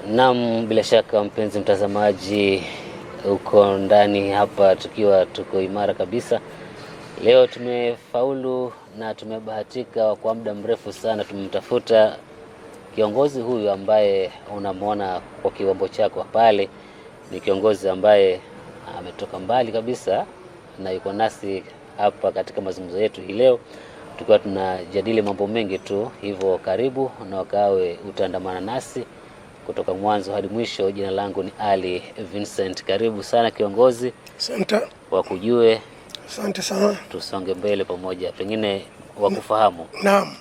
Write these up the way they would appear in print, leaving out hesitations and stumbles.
Naam, bila shaka mpenzi mtazamaji, uko ndani hapa tuko imara kabisa. Leo tumefaulu na tumebahatika kwa muda mrefu sana tumemtafuta kiongozi huyu ambaye unamwona kwa kiwambo chako pale. Ni kiongozi ambaye ametoka mbali kabisa na yuko nasi hapa katika mazungumzo yetu hii leo, tukiwa tunajadili mambo mengi tu. Hivyo karibu na wakawe utaandamana nasi kutoka mwanzo hadi mwisho. Jina langu ni Ali Vincent. Karibu sana kiongozi. Asante. Wakujue. Asante sana. Tusonge mbele pamoja, pengine wakufahamu. Naam.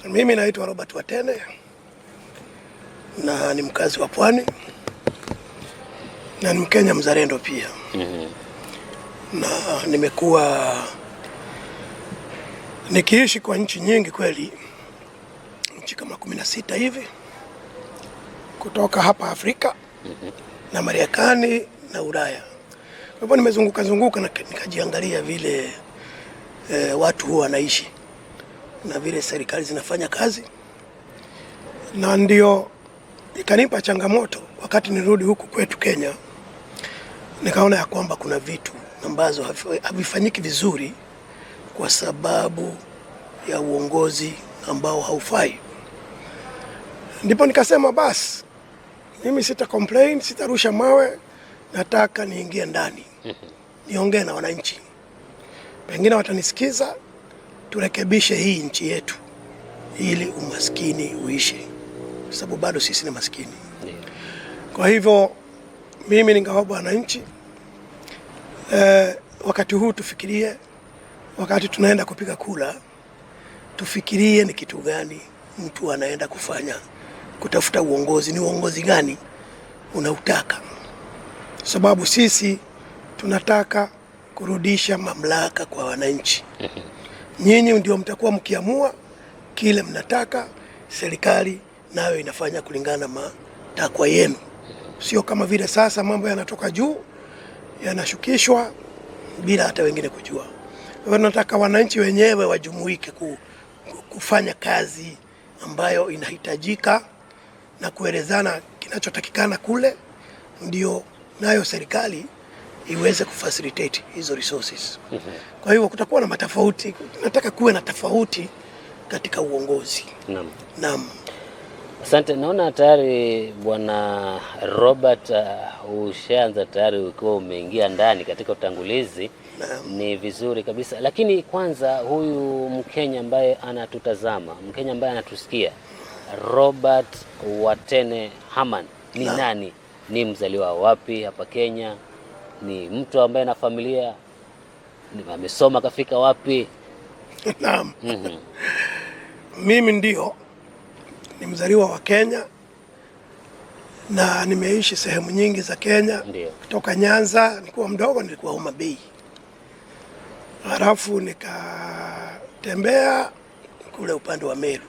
Mimi naitwa Robert Watene na ni mkazi wa Pwani na ni Mkenya mzalendo pia. Na nimekuwa nikiishi kwa nchi nyingi kweli, nchi kama 16 hivi, kutoka hapa Afrika na Marekani na Ulaya. Kwa hivyo nimezunguka na nikajiangalia vile watu huwa wanaishi na vile serikali zinafanya kazi, na ndio ikanipa changamoto wakati nirudi huku kwetu Kenya. Nikaona ya kwamba kuna vitu ambazo havifanyiki vizuri kwa sababu ya uongozi ambao haufai. Ndipo nikasema basi mimi sita complain, sitarusha mawe, nataka niingie ndani niongee na wananchi, pengine watanisikiza, turekebishe hii nchi yetu ili umaskini uishe, sababu bado sisi ni maskini. Kwa hivyo mimi ningeomba wananchi wakati huu tufikirie, wakati tunaenda kupiga kura, tufikirie ni kitu gani mtu anaenda kufanya, kutafuta uongozi. Ni uongozi gani unautaka? Sababu sisi tunataka kurudisha mamlaka kwa wananchi. Nyinyi ndio mtakuwa mkiamua kile mnataka, serikali nayo inafanya kulingana na matakwa yenu. Sio kama vile sasa mambo yanatoka juu yanashukishwa bila hata wengine kujua. Tunataka wananchi wenyewe wajumuike kufanya kazi ambayo inahitajika na kuelezana kinachotakikana kule, ndio nayo serikali iweze kufacilitate hizo resources. Kwa hivyo kutakuwa na matofauti, nataka kuwe na tofauti katika uongozi. Naam. Asante. Naona tayari Bwana Robert ushaanza tayari ukiwa umeingia ndani katika utangulizi. Ni vizuri kabisa, lakini kwanza huyu Mkenya ambaye anatutazama, Mkenya ambaye anatusikia, Robert Watene Herman ni nani? Ni mzaliwa wapi hapa Kenya? Ni mtu ambaye na familia, amesoma kafika wapi? Naam. Mimi ndio ni mzaliwa wa Kenya na nimeishi sehemu nyingi za Kenya. Kutoka Nyanza, nilikuwa mdogo, nilikuwa Homa Bay. Halafu nikatembea kule upande wa Meru.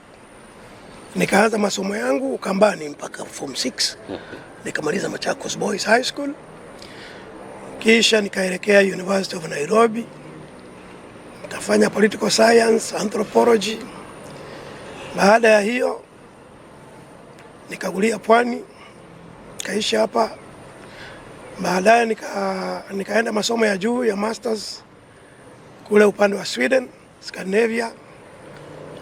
Nikaanza masomo yangu Ukambani mpaka form 6. Nikamaliza Machakos Boys High School. Kisha nikaelekea University of Nairobi. Nikafanya political science, anthropology. Baada ya hiyo nikagulia Pwani, nikaishi hapa. Baadaye nikaenda masomo ya juu ya masters kule upande wa Sweden, Scandinavia.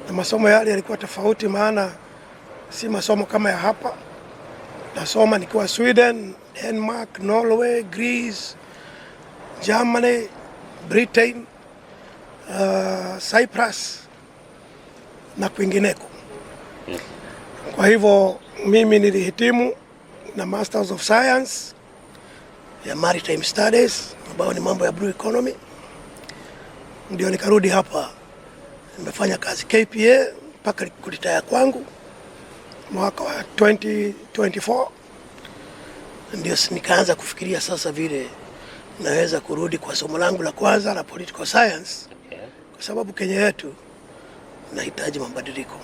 Na masomo yale yalikuwa tofauti, maana si masomo kama ya hapa. Nasoma nikiwa Sweden, Denmark, Norway, Greece, Germany, Britain, Cyprus na kwingineko. Kwa hivyo mimi nilihitimu na Masters of Science ya Maritime Studies, ambayo ni mambo ya blue economy. Ndio nikarudi hapa, nimefanya kazi KPA mpaka kuritaya kwangu mwaka wa 2024. Ndio nikaanza kufikiria sasa vile naweza kurudi kwa somo langu la kwanza la political science, kwa sababu Kenya yetu inahitaji mabadiliko.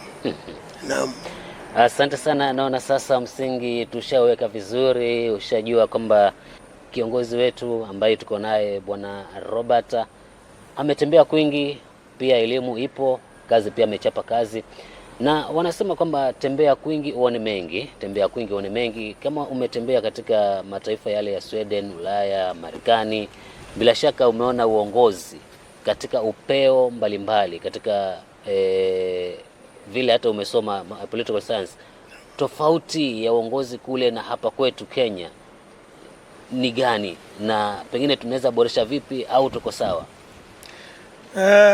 Naam. Asante sana. Naona sasa msingi tushaweka vizuri, ushajua kwamba kiongozi wetu ambaye tuko naye Bwana Robert ametembea kwingi, pia elimu ipo, kazi pia amechapa kazi. Na wanasema kwamba tembea kwingi uone mengi, tembea kwingi uone mengi. Kama umetembea katika mataifa yale ya Sweden, Ulaya, Marekani, bila shaka umeona uongozi katika upeo mbalimbali, katika vile hata umesoma political science. Tofauti ya uongozi kule na hapa kwetu Kenya ni gani, na pengine tunaweza boresha vipi au tuko sawa?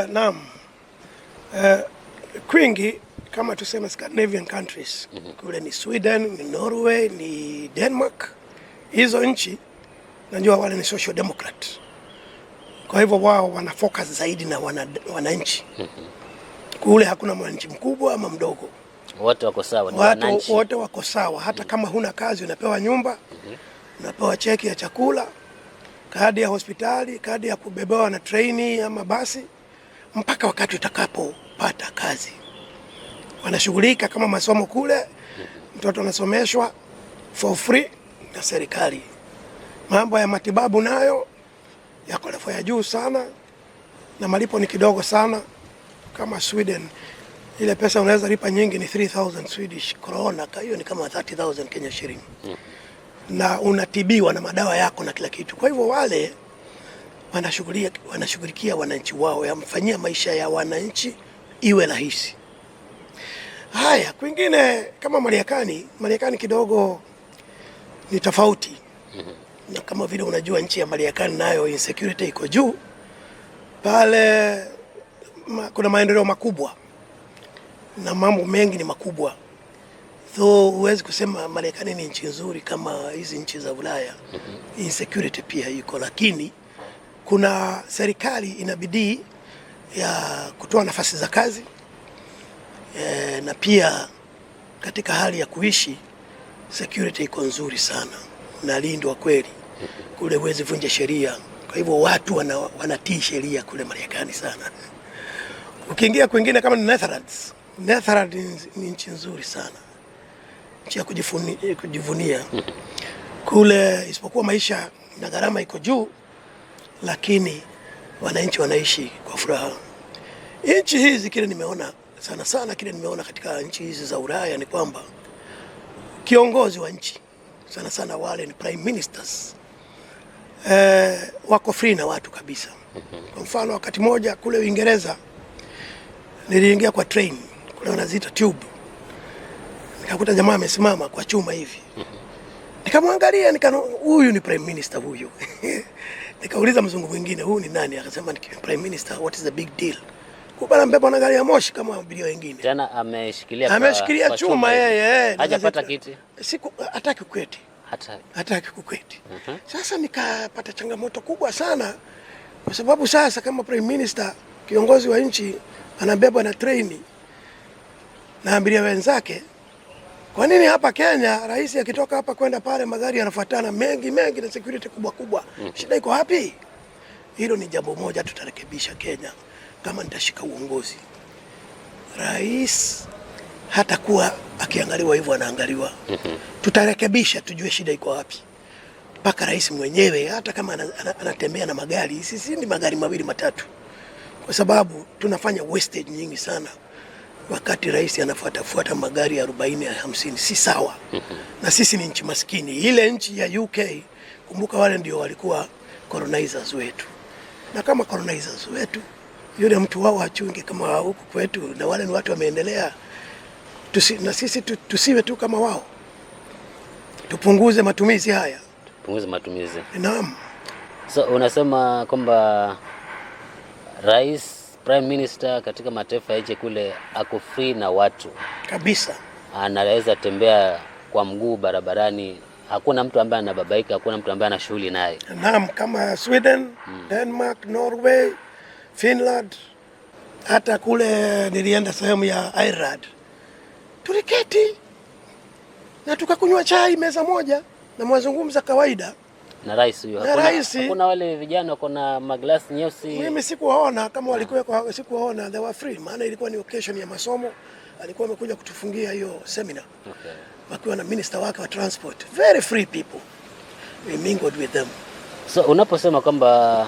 Naam. Kwingi kama tuseme Scandinavian countries, kule ni Sweden, ni Norway, ni Denmark. Hizo nchi najua wale ni social democrat, kwa hivyo wao wana focus zaidi na wananchi. Kule hakuna mwananchi mkubwa ama mdogo, wote wako sawa, wote wako sawa. Hata kama huna kazi unapewa nyumba, unapewa cheki ya chakula, kadi ya hospitali, kadi ya kubebewa na treni ama basi, mpaka wakati utakapopata kazi. Wanashughulika kama masomo kule, mtoto anasomeshwa for free na serikali. Mambo ya matibabu nayo yako level ya juu sana, na malipo ni kidogo sana. Kama Sweden, ile pesa unaweza lipa nyingi ni 3000 Swedish krona, hiyo ni kama 30,000 Kenya shilling. Na unatibiwa na madawa yako na kila kitu. Kwa hivyo wale wanashughulikia wananchi wao, yamfanyia maisha ya wananchi iwe rahisi. Haya, kwingine kama Marekani kidogo ni tofauti. Na kama vile unajua nchi ya Marekani nayo insecurity iko juu. Pale kuna maendeleo makubwa na mambo mengi ni makubwa. Though huwezi kusema Marekani ni nchi nzuri kama hizi nchi za Ulaya. Insecurity pia iko, lakini kuna serikali ina bidii ya kutoa nafasi za kazi. Na pia katika hali ya kuishi security iko nzuri sana, unalindwa kweli. Kule huwezi vunja sheria, kwa hivyo watu wanatii sheria kule Marekani sana. Ukiingia kwingine kama ni Netherlands ni nchi nzuri sana, nchi ya kujivunia kule, isipokuwa maisha na gharama iko juu, lakini wananchi wanaishi kwa furaha. Nchi hizi kile nimeona sana kile nimeona katika nchi hizi za Ulaya ni kwamba kiongozi wa nchi sana wale ni prime ministers, wako free na watu kabisa. Kwa mfano wakati moja kule Uingereza niliingia kwa train kule wanaziita tube, nikakuta jamaa amesimama kwa chuma hivi, nikamwangalia huyu ni prime minister huyu. Nikauliza mzungu mwingine, huyu ni nani? Akasema ni prime minister. What is the big deal? Kubana mbeba na gari ya moshi kama abiria wengine. Tena ameshikilia chuma yeye. Hajapata kiti. Hataki kuketi. Hataki kuketi. Sasa nikapata changamoto kubwa sana, kwa sababu sasa kama prime minister, kiongozi wa nchi, anabeba na treni na abiria wenzake. Kwa nini hapa Kenya rais akitoka hapa kwenda pale magari yanafuatana mengi na security kubwa? Shida iko wapi? Hilo ni jambo moja tutarekebisha Kenya. Kama nitashika uongozi, rais hatakuwa akiangaliwa hivyo, anaangaliwa. Tutarekebisha, tujue shida iko wapi. Mpaka rais mwenyewe hata kama anatembea na magari, sisi ni magari mawili matatu, kwa sababu tunafanya wastage nyingi sana. Wakati rais anafuata magari ya 40 ya 50, si sawa. Na sisi ni nchi maskini. Ile nchi ya UK, kumbuka wale ndio walikuwa colonizers wetu. Na kama colonizers wetu, yule mtu wao achunge kama huku kwetu, na wale ni watu wameendelea. Na sisi tusiwe tu kama wao. Tupunguze matumizi haya. Naam. So unasema kwamba rais, prime minister katika mataifa yaje kule ako free na watu kabisa, anaweza tembea kwa mguu barabarani, hakuna mtu ambaye anababaika, hakuna mtu ambaye ana shughuli naye. Naam, kama Sweden, Denmark, Norway, Finland, hata kule nilienda sehemu ya Ireland, tuliketi na tukakunywa chai meza moja na mazungumzo kawaida na rais huyo. Hakuna wale vijana wako na maglasi nyeusi. Mimi sikuwaona, kama walikuwa sikuwaona, they were free, maana ilikuwa ni occasion ya masomo. Alikuwa amekuja kutufungia hiyo seminar. Okay. Wakiwa na minister wake wa transport. Very free people. We mingled with them. So unaposema kwamba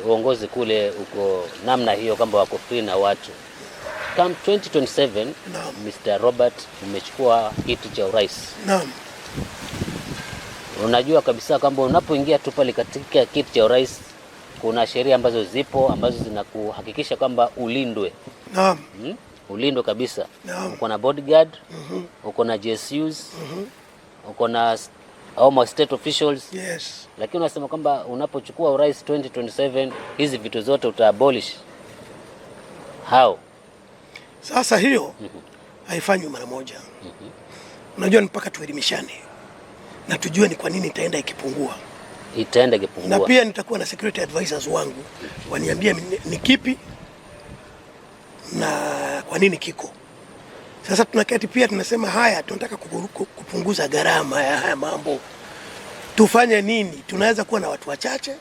uongozi kule uko namna hiyo, kwamba wako free na watu, come 2027, naam, Mr. Robert, umechukua kiti cha urais. Naam. Unajua kabisa kwamba unapoingia tu pale katika kiti cha urais kuna sheria ambazo zipo ambazo zinakuhakikisha kwamba ulindwe. Naam. Ulindwe kabisa. Naam. Uko na bodyguard, uko na GSUs, uko na almost state officials. Yes. Lakini unasema kwamba unapochukua urais 2027 hizi vitu zote utaabolish. How? Sasa hiyo haifanywi mara moja. Unajua mpaka tuelimishane na tujue ni kwa nini itaenda ikipungua. Na pia nitakuwa na security advisors wangu waniambia ni kipi na kwa nini kiko. Sasa tunaketi pia tunasema haya, tunataka kupunguza gharama ya haya mambo. Tufanye nini? Tunaweza kuwa na watu wachache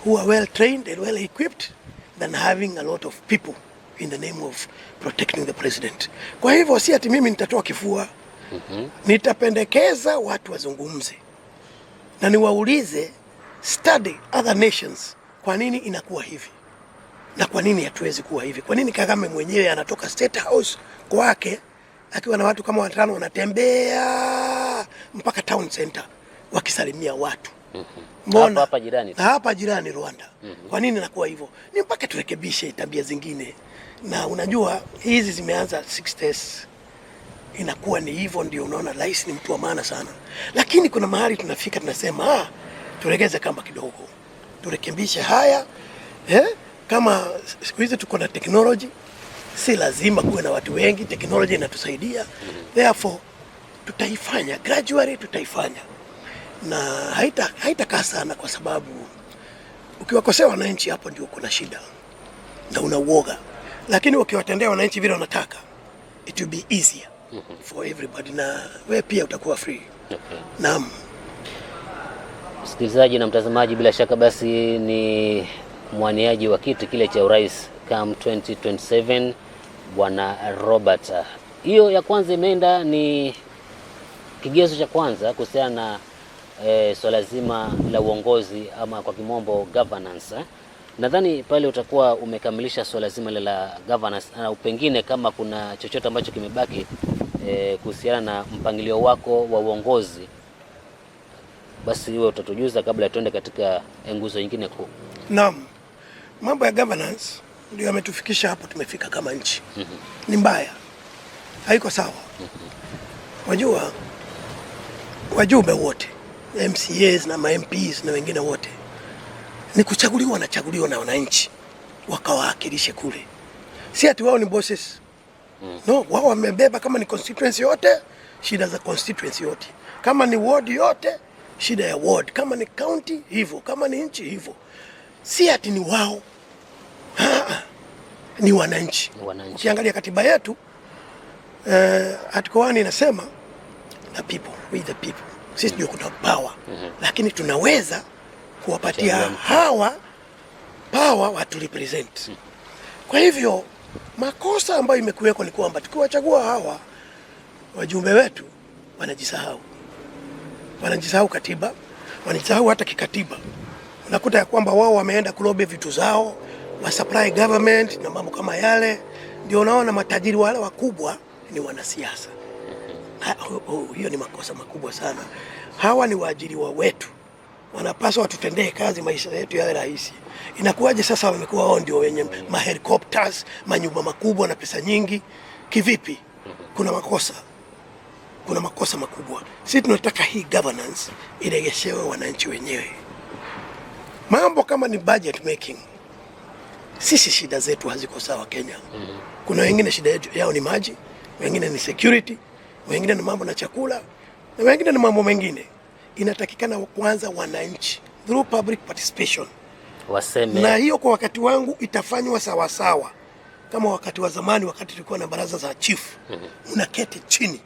who are well trained and well equipped than having a lot of people in the name of protecting the president. Kwa hivyo si ati mimi nitatoa kifua. Nitapendekeza watu wazungumze na niwaulize study other nations, kwa nini inakuwa hivi na kwa nini hatuwezi kuwa hivi. Kwa nini Kagame mwenyewe anatoka State House kwake akiwa na watu kama 5 wanatembea mpaka town center wakisalimia watu. Mbona hapa jirani Rwanda? Kwa nini inakuwa hivyo? Ni mpaka turekebishe tabia zingine. Na unajua hizi zimeanza 60s, inakuwa ni hivyo, ndio unaona rais ni mtu wa maana sana. Lakini kuna mahali tunafika tunasema turegeze kamba kidogo, turekebishe haya. Kama siku hizi tuko na technology, si lazima kuwe na watu wengi, technology inatusaidia. Therefore tutaifanya gradually, tutaifanya na haitakaa sana, kwa sababu ukiwakosea wananchi hapo ndio kuna shida na unauoga. Lakini ukiwatendea wananchi vile wanataka, it will be easier for everybody, na wewe pia utakuwa free. Naam. Msikilizaji na mtazamaji, bila shaka basi ni mwaniaji wa kiti kile cha urais come 2027 Bwana Robert. Hiyo ya kwanza imeenda, ni kigezo cha kwanza kuhusiana na swala zima la uongozi ama kwa kimombo governance. Nadhani pale utakuwa umekamilisha swala zima la governance, na pengine kama kuna chochote ambacho kimebaki kuhusiana na mpangilio wako wa uongozi, basi wewe utatujuza kabla tuende katika nguzo nyingine kuu. Naam. Mambo ya governance ndio yametufikisha hapo tumefika kama nchi. Ni mbaya. Haiko sawa. Wajua wajumbe wote, MCAs na MPs na wengine wote ni kuchaguliwa na wananchi wakawakilishe kule. Si ati wao ni bosses. No, wao wamebeba kama ni constituency yote, shida za constituency yote. Kama ni ward yote, shida ya ward. Kama ni county hivyo, kama ni nchi hivyo. Si ati ni wao. Ni wananchi. Ukiangalia katiba yetu article 1 inasema the people, we the people. Sisi ndio kuna power. Lakini tunaweza kuwapatia hawa power watu represent. Kwa hivyo makosa ambayo imekuweko ni kwamba tukiwachagua hawa wajumbe wetu wanajisahau katiba, wanajisahau hata kikatiba. Unakuta ya kwamba wao wameenda kulobe vitu zao, wa supply government na mambo kama yale. Ndio unaona matajiri wale wakubwa ni wanasiasa. Hiyo ni makosa makubwa sana. Hawa ni waajiriwa wetu, wanapaswa watutendee kazi, maisha yetu yawe rahisi. Inakuwaje sasa wamekuwa wao ndio wenye helicopters, manyumba makubwa na pesa nyingi? Kivipi? Kuna makosa makubwa. Sisi tunataka hii governance iregeshewe wananchi wenyewe. Mambo kama ni budget making, sisi shida zetu haziko sawa Kenya. Kuna wengine shida yao ni maji, wengine ni security, wengine ni mambo na chakula, na wengine ni mambo mengine. Inatakikana kwanza wananchi through public participation waseme. Na hiyo kwa wakati wangu itafanywa sawa sawa kama wakati wa zamani, wakati tulikuwa na baraza za chief. Mnaketi chini,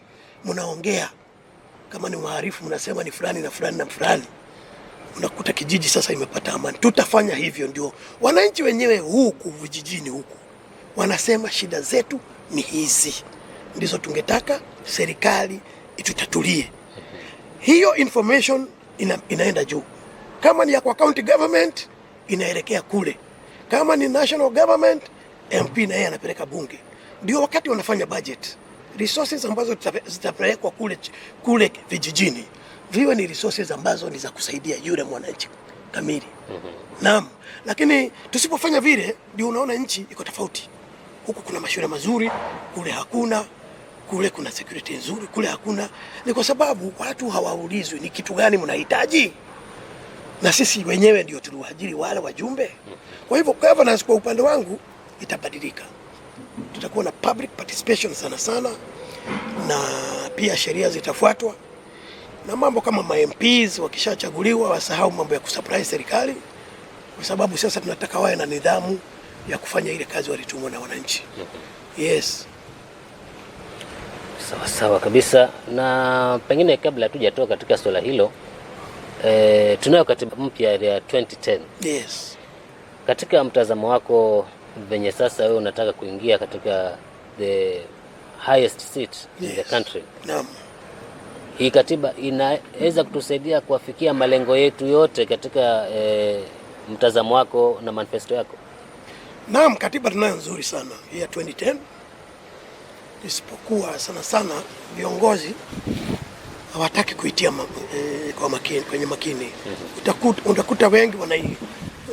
mnaongea, kama ni waharifu mnasema ni fulani na fulani na fulani. Unakuta kijiji sasa imepata amani. Tutafanya hivyo, ndio wananchi wenyewe huku vijijini huku wanasema shida zetu ni hizi, ndizo tungetaka serikali itutatulie. Hiyo information inaenda juu. Kama ni ya kwa county government inaelekea kule, kama ni national government MP na yeye anapeleka bunge. ndio wakati wanafanya budget, resources ambazo zitapelekwa kule vijijini viwe ni resources ambazo ni za kusaidia yule mwananchi kamili. Naam, lakini tusipofanya vile, ndio unaona nchi iko tofauti. Huku kuna mashule mazuri, kule hakuna. Kule kuna security nzuri, kule hakuna. Ni kwa sababu watu hawaulizwi ni kitu gani mnahitaji, na sisi wenyewe ndio tuliwaajiri wale wajumbe. Kwa hivyo governance kwa upande wangu itabadilika, tutakuwa na public participation sana sana, na pia sheria zitafuatwa, na mambo kama MPs wakishachaguliwa wasahau mambo ya kusurprise serikali, kwa sababu sasa tunataka wawe na nidhamu ya kufanya ile kazi walitumwa na wananchi. Yes. Sawa sawa kabisa. Na pengine kabla hatujatoka katika swala hilo, tunayo katiba mpya ya 2010. Yes. Katika mtazamo wako venye sasa wewe unataka kuingia katika the highest seat in the country. Naam. Hii katiba inaweza kutusaidia kuafikia malengo yetu yote katika mtazamo wako na manifesto yako? Naam, katiba tunayo nzuri sana hii ya 2010. Isipokuwa sana sana viongozi hawataki kuitia kwa makini, kwenye makini. Utakuta wengi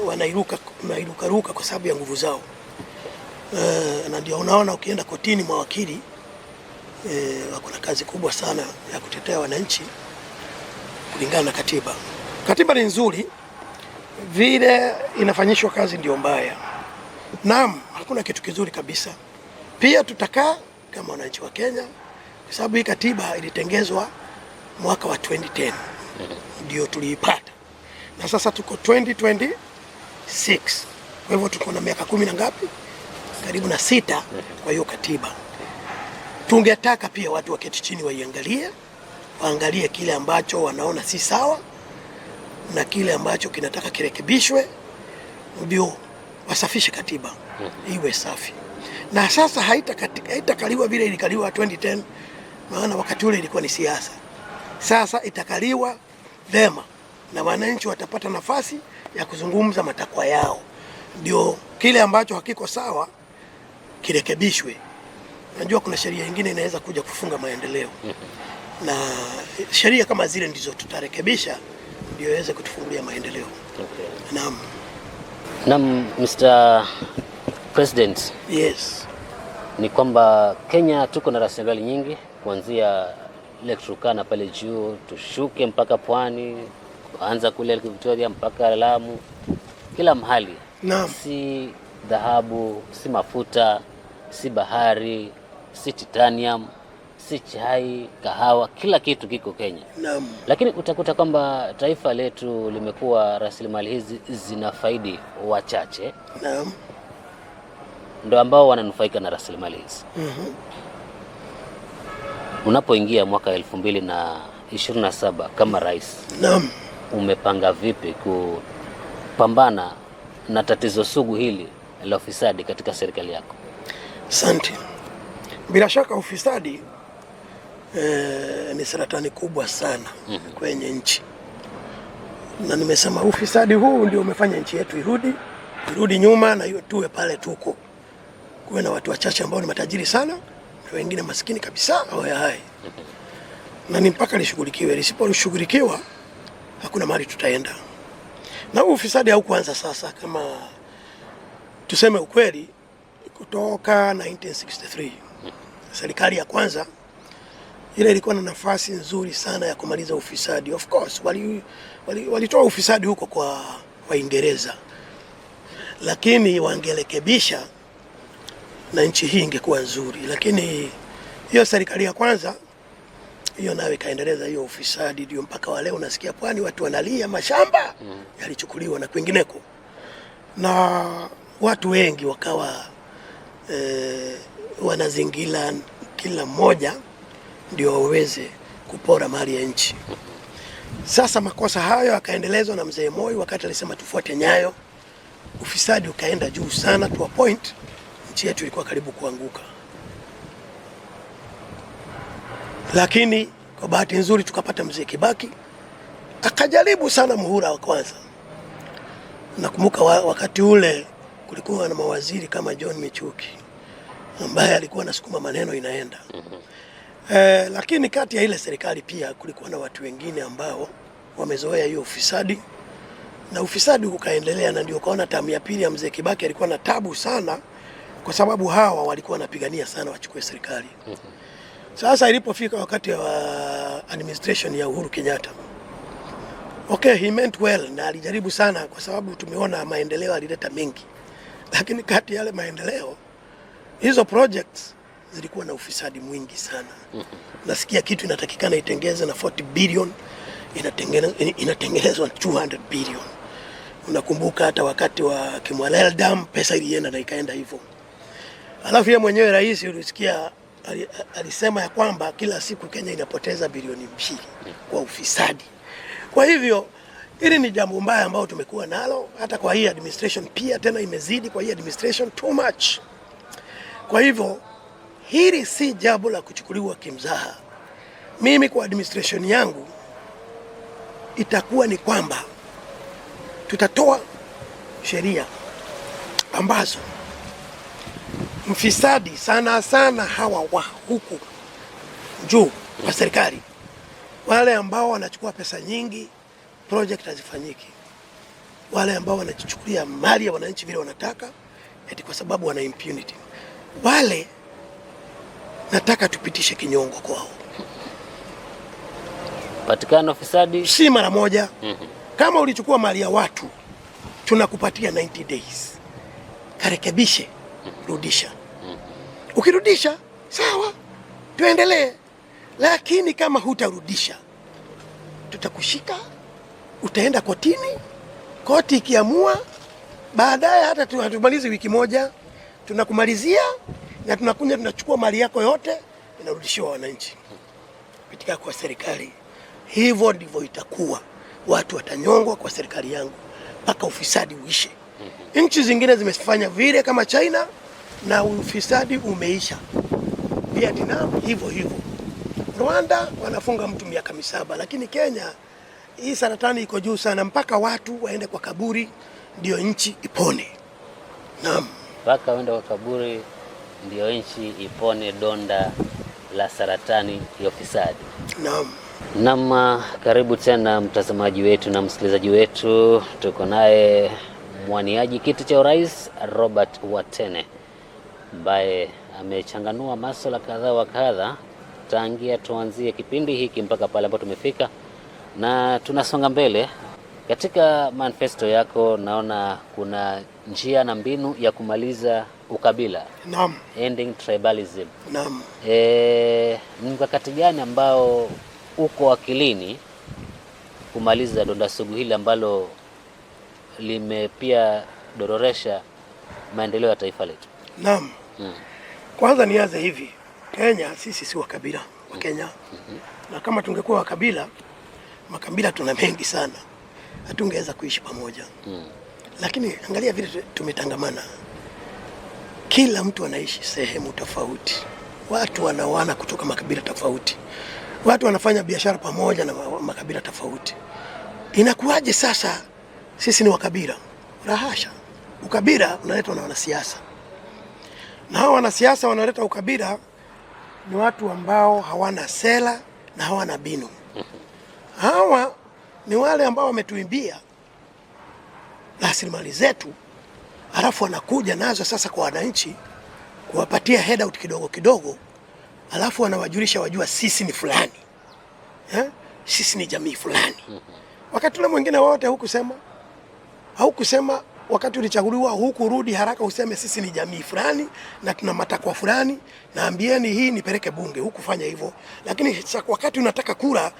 wanairuka kwa sababu ya nguvu zao. Na ndio unaona ukienda kotini mawakili wako na kazi kubwa sana ya kutetea wananchi kulingana na katiba. Katiba ni nzuri, vile inafanyishwa kazi ndio mbaya. Naam, hakuna kitu kizuri kabisa. Pia tutakaa kama wananchi wa Kenya, kwa sababu hii katiba ilitengezwa mwaka wa 2010 ndio tuliipata, na sasa tuko 2026. Kwa hivyo tuko na miaka 10 na ngapi, karibu na 6 kwa hiyo katiba. Tungetaka pia watu waketi chini waangalie kile ambacho wanaona si sawa na kile ambacho kinataka kirekebishwe, ndio wasafishe katiba iwe safi. Na sasa haitakaliwa vile ilikaliwa 2010, maana wakati ule ilikuwa ni siasa. Sasa itakaliwa vema na wananchi watapata nafasi ya kuzungumza matakwa yao, ndio kile ambacho hakiko sawa kirekebishwe. Najua kuna sheria nyingine inaweza kuja kufunga maendeleo, na sheria kama zile ndizo tutarekebisha ndio iweze kutufungulia maendeleo. Okay. Naam, Mr. President. Yes. Ni kwamba Kenya tuko na rasilimali nyingi, kuanzia Lake Turkana pale juu, tushuke mpaka pwani, kuanza kule Victoria mpaka Lamu, kila mahali. Naam. Si dhahabu, si mafuta, si bahari, si titanium, si chai, kahawa, kila kitu kiko Kenya. Naam. Lakini utakuta kwamba taifa letu limekuwa rasilimali hizi zinafaidi wachache. Naam. Ndio ambao wananufaika na rasilimali hizi. Unapoingia mwaka 2027 kama rais, naam, umepanga vipi kupambana na tatizo sugu hili la ufisadi katika serikali yako? Asante. Bila shaka ufisadi ni saratani kubwa sana kwenye nchi, na nimesema ufisadi huu ndio umefanya nchi yetu irudi nyuma, na hiyo tuwe pale tuko. Kuwe na watu wachache ambao ni matajiri sana na wengine maskini kabisa au hai. Na ni mpaka lishughulikiwe, lisiposhughulikiwa hakuna mahali tutaenda. Na ufisadi haukuanza sasa, kama tuseme ukweli, kutoka 1963 serikali ya kwanza ile ilikuwa na nafasi nzuri sana ya kumaliza ufisadi. Of course walitoa ufisadi huko kwa Waingereza, lakini wangerekebisha na nchi hii ingekuwa nzuri. Lakini hiyo serikali ya kwanza hiyo nayo ikaendeleza hiyo ufisadi, ndio mpaka wale unasikia pwani watu wanalia mashamba yalichukuliwa na kwingineko, na watu wengi wakawa wanazingira kila mmoja ndio waweze kupora mali ya nchi. Sasa makosa hayo akaendelezwa na mzee Moi wakati alisema tufuate nyayo. Ufisadi ukaenda juu sana to a point nchi yetu ilikuwa karibu kuanguka. Lakini kwa bahati nzuri tukapata mzee Kibaki, akajaribu sana muhula wa kwanza. Nakumbuka wakati ule kulikuwa na mawaziri kama John Michuki, ambaye alikuwa anasukuma maneno inaenda. Lakini kati ya ile serikali pia kulikuwa na watu wengine ambao wamezoea hiyo ufisadi, na ufisadi ukaendelea, na ndio kaona tamu ya pili ya mzee Kibaki alikuwa na tabu sana, kwa sababu hawa walikuwa wanapigania sana wachukue serikali. Sasa ilipofika wakati wa administration ya Uhuru Kenyatta, okay, he meant well na alijaribu sana, kwa sababu tumeona maendeleo alileta mengi, lakini kati yale maendeleo hizo projects zilikuwa na ufisadi mwingi sana. Nasikia kitu inatakikana itengeze na 40 billion, inatengenezwa 200 billion. Unakumbuka hata wakati wa Kimwalel Dam pesa ilienda na ikaenda hivyo. Alafu yeye mwenyewe rais ulisikia alisema ya kwamba kila siku Kenya inapoteza bilioni 2 kwa ufisadi. Kwa hivyo hili ni jambo mbaya ambao tumekuwa nalo hata kwa hii administration, pia tena imezidi kwa hii administration too much. Kwa hivyo hili si jambo la kuchukuliwa kimzaha. Mimi kwa administration yangu itakuwa ni kwamba tutatoa sheria ambazo mfisadi sana sana hawa wa huku juu wa serikali, wale ambao wanachukua pesa nyingi, project hazifanyiki, wale ambao wanachukulia mali ya wananchi vile wanataka eti kwa sababu wana impunity, wale nataka tupitishe kinyongo kwao. Patikana ufisadi si mara moja. Kama ulichukua mali ya watu, tunakupatia 90 days, karekebishe, rudisha. Ukirudisha sawa, tuendelee, lakini kama hutarudisha tutakushika, utaenda kotini, koti ikiamua, baadaye hata hatumalizi wiki moja tunakumalizia na tunakuja tunachukua mali yako yote inarudishiwa wananchi kupitia kwa serikali. Hivyo ndivyo itakuwa, watu watanyongwa kwa serikali yangu mpaka ufisadi uishe. Nchi zingine zimefanya vile kama China na ufisadi umeisha. Vietnam hivyo hivyo. Rwanda wanafunga mtu miaka 7, lakini Kenya hii saratani iko juu sana, mpaka watu waende kwa kaburi ndio nchi ipone. Naam, mpaka waende kwa kaburi ndio nchi ipone donda la saratani ya ufisadi. Naam. Naam, karibu tena mtazamaji wetu na msikilizaji wetu. Tuko naye mwaniaji kiti cha urais Robert Watene, ambaye amechanganua masuala kadha wa kadha tangia tuanzie kipindi hiki mpaka pale ambapo tumefika, na tunasonga mbele. Katika manifesto yako naona kuna njia na mbinu ya kumaliza ukabila. Naam. Ending tribalism. Naam. Ni mkakati gani ambao uko akilini kumaliza donda sugu hili ambalo limepia dororesha maendeleo ya taifa letu? Naam. Kwanza nianze hivi. Kenya sisi si wakabila wa Kenya. Na kama tungekuwa wakabila, makabila tuna mengi sana, hatungeweza kuishi pamoja. Lakini angalia vile tumetangamana. Kila mtu anaishi sehemu tofauti. Watu wanaoana kutoka makabila tofauti. Watu wanafanya biashara pamoja na makabila tofauti. Inakuwaje sasa sisi ni wakabila? Rahasha. Ukabila unaletwa na wanasiasa. Na hao wanasiasa wanaleta ukabila ni watu ambao hawana sera na hawana binu. Hawa ni wale ambao wametuimbia rasilimali zetu, alafu wanakuja nazo sasa kwa wananchi kuwapatia handout kidogo kidogo, alafu wanawajulisha wajua sisi ni fulani. Sisi ni jamii fulani. Wakati ule mwingine wote haukusema wakati ulichaguliwa, hukurudi haraka useme sisi ni jamii fulani na tuna matakwa fulani, naambieni hii nipeleke bunge, hukufanya hivyo. Lakini wakati unataka kura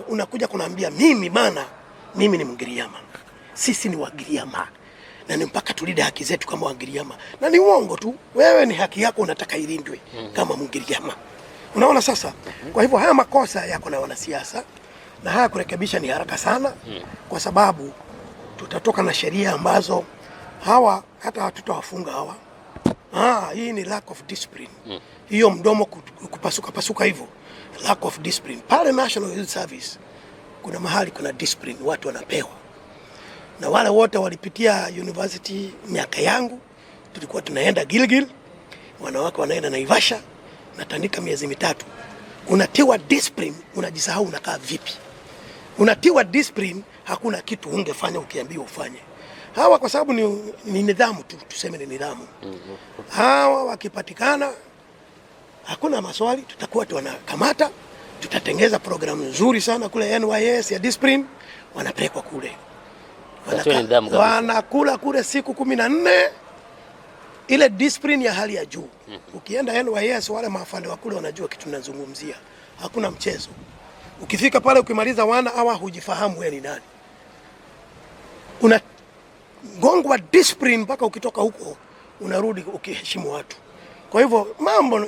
unakuja kunaambia mimi ni Mgiriama. Sisi ni Wagiriama. Na ni mpaka tulinde haki zetu kama Wagiriama. Na ni uongo tu. Wewe ni haki yako unataka ilindwe kama Mgiriama. Unaona sasa? Kwa hivyo haya makosa yako na wanasiasa, na haya kurekebisha ni haraka sana, kwa sababu tutatoka na sheria ambazo hawa hata hatutawafunga hawa. Hii ni lack of discipline. Hiyo mdomo kupasuka hivyo, lack of discipline. Pale National Youth Service kuna mahali kuna discipline, watu wanapewa. Na wale wote walipitia university miaka yangu, tulikuwa tunaenda Gilgil, wanawake wanaenda Naivasha, natandika miezi mitatu. Unatiwa discipline, unajisahau unakaa vipi. Unatiwa discipline, hakuna kitu ungefanya ukiambiwa ufanye. Hawa kwa sababu ni nidhamu tu, tuseme ni nidhamu. Hawa wakipatikana, hakuna maswali, tutakuwa tunakamata, tutatengeza programu nzuri sana kule NYS ya discipline, wanapelekwa kule. Wanakula kule siku 14, ile discipline ya hali ya juu. Ukienda NYS wale maafande wa kule wanajua kitu tunazungumzia. Hakuna mchezo. Ukifika pale ukimaliza 1 hour hujifahamu wewe ni nani. Unagongwa discipline mpaka ukitoka huko unarudi ukiheshimu watu. Kwa hivyo mambo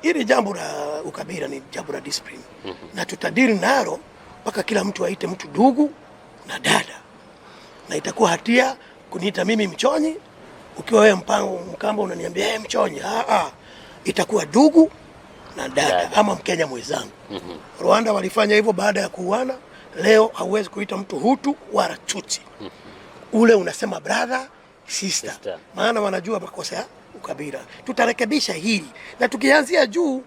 hili jambo la ukabila ni jambo la discipline. Na tutadili nalo mpaka kila mtu aite mtu ndugu na dada. Na itakuwa hatia kuniita mimi Mchonyi, ukiwa wewe Mkamba unaniambia yeye Mchonyi. Itakuwa ndugu na dada ama Mkenya mwenzangu. Rwanda walifanya hivyo baada ya kuuana. Leo hauwezi kuita mtu Hutu wala Tutsi. Ule unasema brother, sister. Maana wanajua makosa ya ukabila. Tutarekebisha hili. Na tukianzia juu,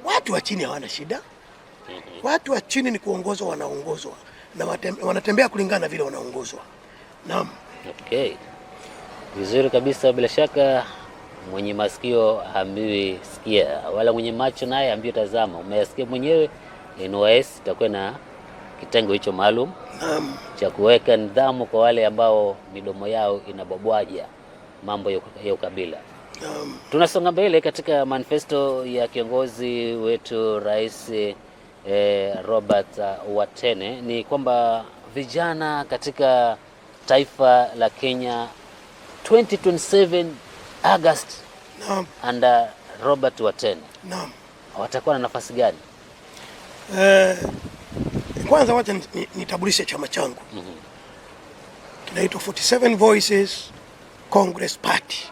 watu wa chini hawana shida. Watu wa chini ni kuongozwa, wanaongozwa. Na wanatembea kulingana na vile wanaongozwa. Naam. Okay. Vizuri kabisa, bila shaka mwenye masikio haambiwi sikia, wala mwenye macho naye haambiwi tazama. Umeyasikia mwenyewe, NYS itakuwa na kitengo hicho maalum cha kuweka nidhamu kwa wale ambao midomo yao inabobwaja mambo ya ukabila. Tunasonga mbele katika manifesto ya kiongozi wetu Rais Robert Watene, ni kwamba vijana katika taifa la Kenya 2027 August under Robert Watene watakuwa na nafasi gani? Kwanza wacha nitambulishe chama changu. Kinaitwa 47 Voices Congress Party.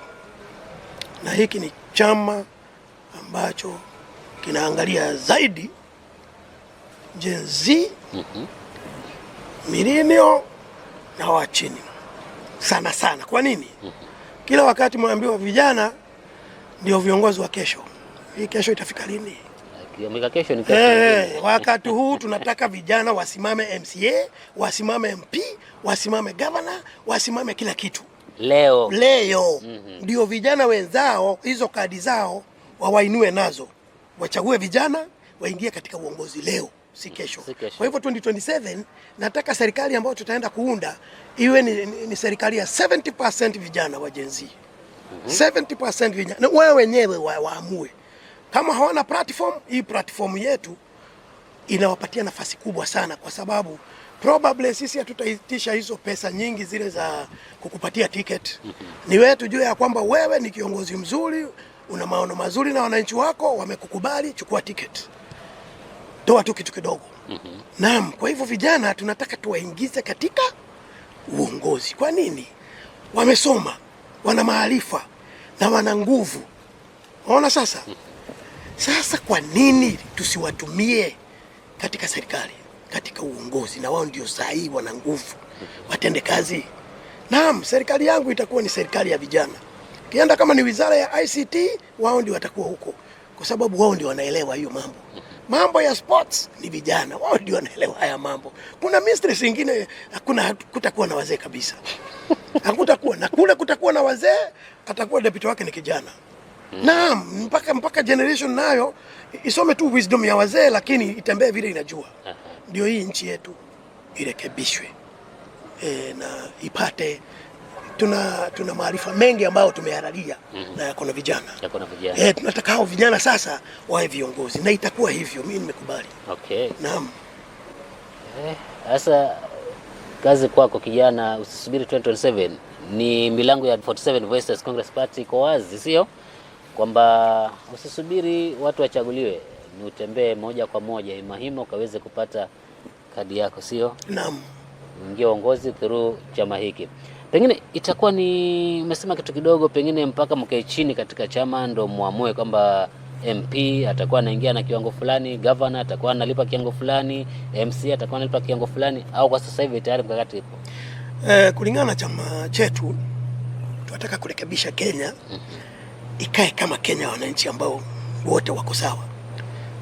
Na hiki ni chama ambacho kinaangalia zaidi Gen Z, millennial na wa chini sana sana. Kwa nini? Kila wakati mwambiwa vijana ndio viongozi wa kesho. Hii kesho itafika lini? Kesho ni kesho. Wakati huu tunataka vijana wasimame MCA, wasimame MP, wasimame governor, wasimame kila kitu. Leo. Ndio vijana wenzao hizo kadi zao wawainue nazo. Wachague vijana waingie katika uongozi leo, si kesho. Kwa hivyo 2027 nataka serikali ambayo tutaenda kuunda iwe ni serikali ya 70% vijana wa Gen Z. 70% vijana. Na wao wenyewe waamue. Kama hawana platform, hii platform yetu inawapatia nafasi kubwa sana, kwa sababu probably sisi hatutaitisha hizo pesa nyingi zile za kukupatia ticket. Ni wewe tujue ya kwamba wewe ni kiongozi mzuri, una maono mazuri na wananchi wako wamekukubali, chukua ticket. Toa tu kitu kidogo. Naam, kwa hivyo vijana tunataka tuwaingize katika uongozi. Kwa nini? Wamesoma, wana maarifa na wana nguvu. Unaona sasa? Sasa kwa nini tusiwatumie katika serikali, katika uongozi, na wao ndio sahihi, wana nguvu, watende kazi? Naam, serikali yangu itakuwa ni serikali ya vijana. Kienda kama ni wizara ya ICT, wao ndio watakuwa huko, kwa sababu wao ndio wanaelewa hiyo mambo. Mambo ya sports ni vijana, wao ndio wanaelewa haya mambo. Kuna ministries zingine kutakuwa na wazee kabisa. Hakutakuwa na kule, kutakuwa na wazee, atakuwa deputy wake ni kijana. Naam, mpaka generation nayo isome tu wisdom ya wazee, lakini itembee vile inajua. Ndio hii nchi yetu irekebishwe. Na ipate tuna maarifa mengi ambayo tumeyaradia na yako na vijana. Tunataka hao vijana sasa wawe viongozi, na itakuwa hivyo, mimi nimekubali. Okay. Naam. Sasa kazi kwako kijana, usisubiri 2027. Ni milango ya 47 Voices Congress Party iko wazi, sio? Kwamba usisubiri watu wachaguliwe, ni utembee moja kwa moja imahima ukaweze kupata kadi yako, sio? Naam. Uingie uongozi through chama hiki. Pengine itakuwa ni umesema kitu kidogo, pengine mpaka mkae chini katika chama ndo muamue kwamba MP atakuwa anaingia na kiwango fulani, governor atakuwa analipa kiwango fulani, MC atakuwa analipa kiwango fulani, au kwa sasa hivi tayari mkakati ipo? Kulingana na chama chetu tunataka kurekebisha Kenya ikae kama Kenya, wananchi ambao wote wako sawa.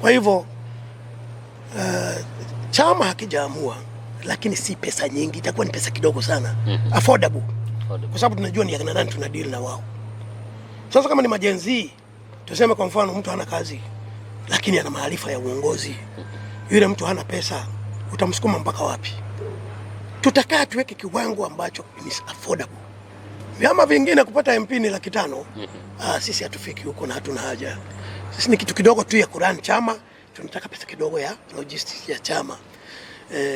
Kwa hivyo chama hakijaamua, lakini si pesa nyingi, itakuwa ni pesa kidogo sana. Affordable. Kwa sababu tunajua ni akina nani tuna deal na wao. Sasa kama ni majenzi, tuseme kwa mfano mtu hana kazi lakini ana maarifa ya uongozi, yule mtu hana pesa, utamsukuma mpaka wapi? Tutakaa tuweke kiwango ambacho ni affordable. Vyama vingine kupata MP ni 500,000. Sisi hatufiki huko na hatuna haja. Sisi ni kitu kidogo tu ya kurani chama, tunataka pesa kidogo ya logistics ya chama.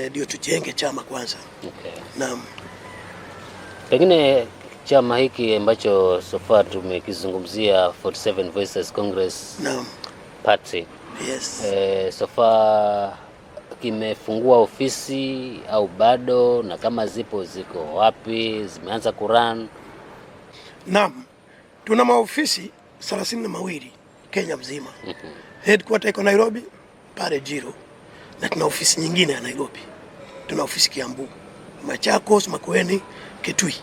Ndio tujenge chama kwanza. Okay. Naam. Pengine chama hiki ambacho so far tumekizungumzia 47 Voices Congress. Naam. Party. Yes. So far kimefungua ofisi au bado, na kama zipo ziko wapi, zimeanza kurun? Naam. Tuna maofisi 32 Kenya mzima. Headquarter iko Nairobi pale Jiro, na tuna ofisi nyingine ya Nairobi. Tuna ofisi Kiambu, Machakos, Makueni, Kitui.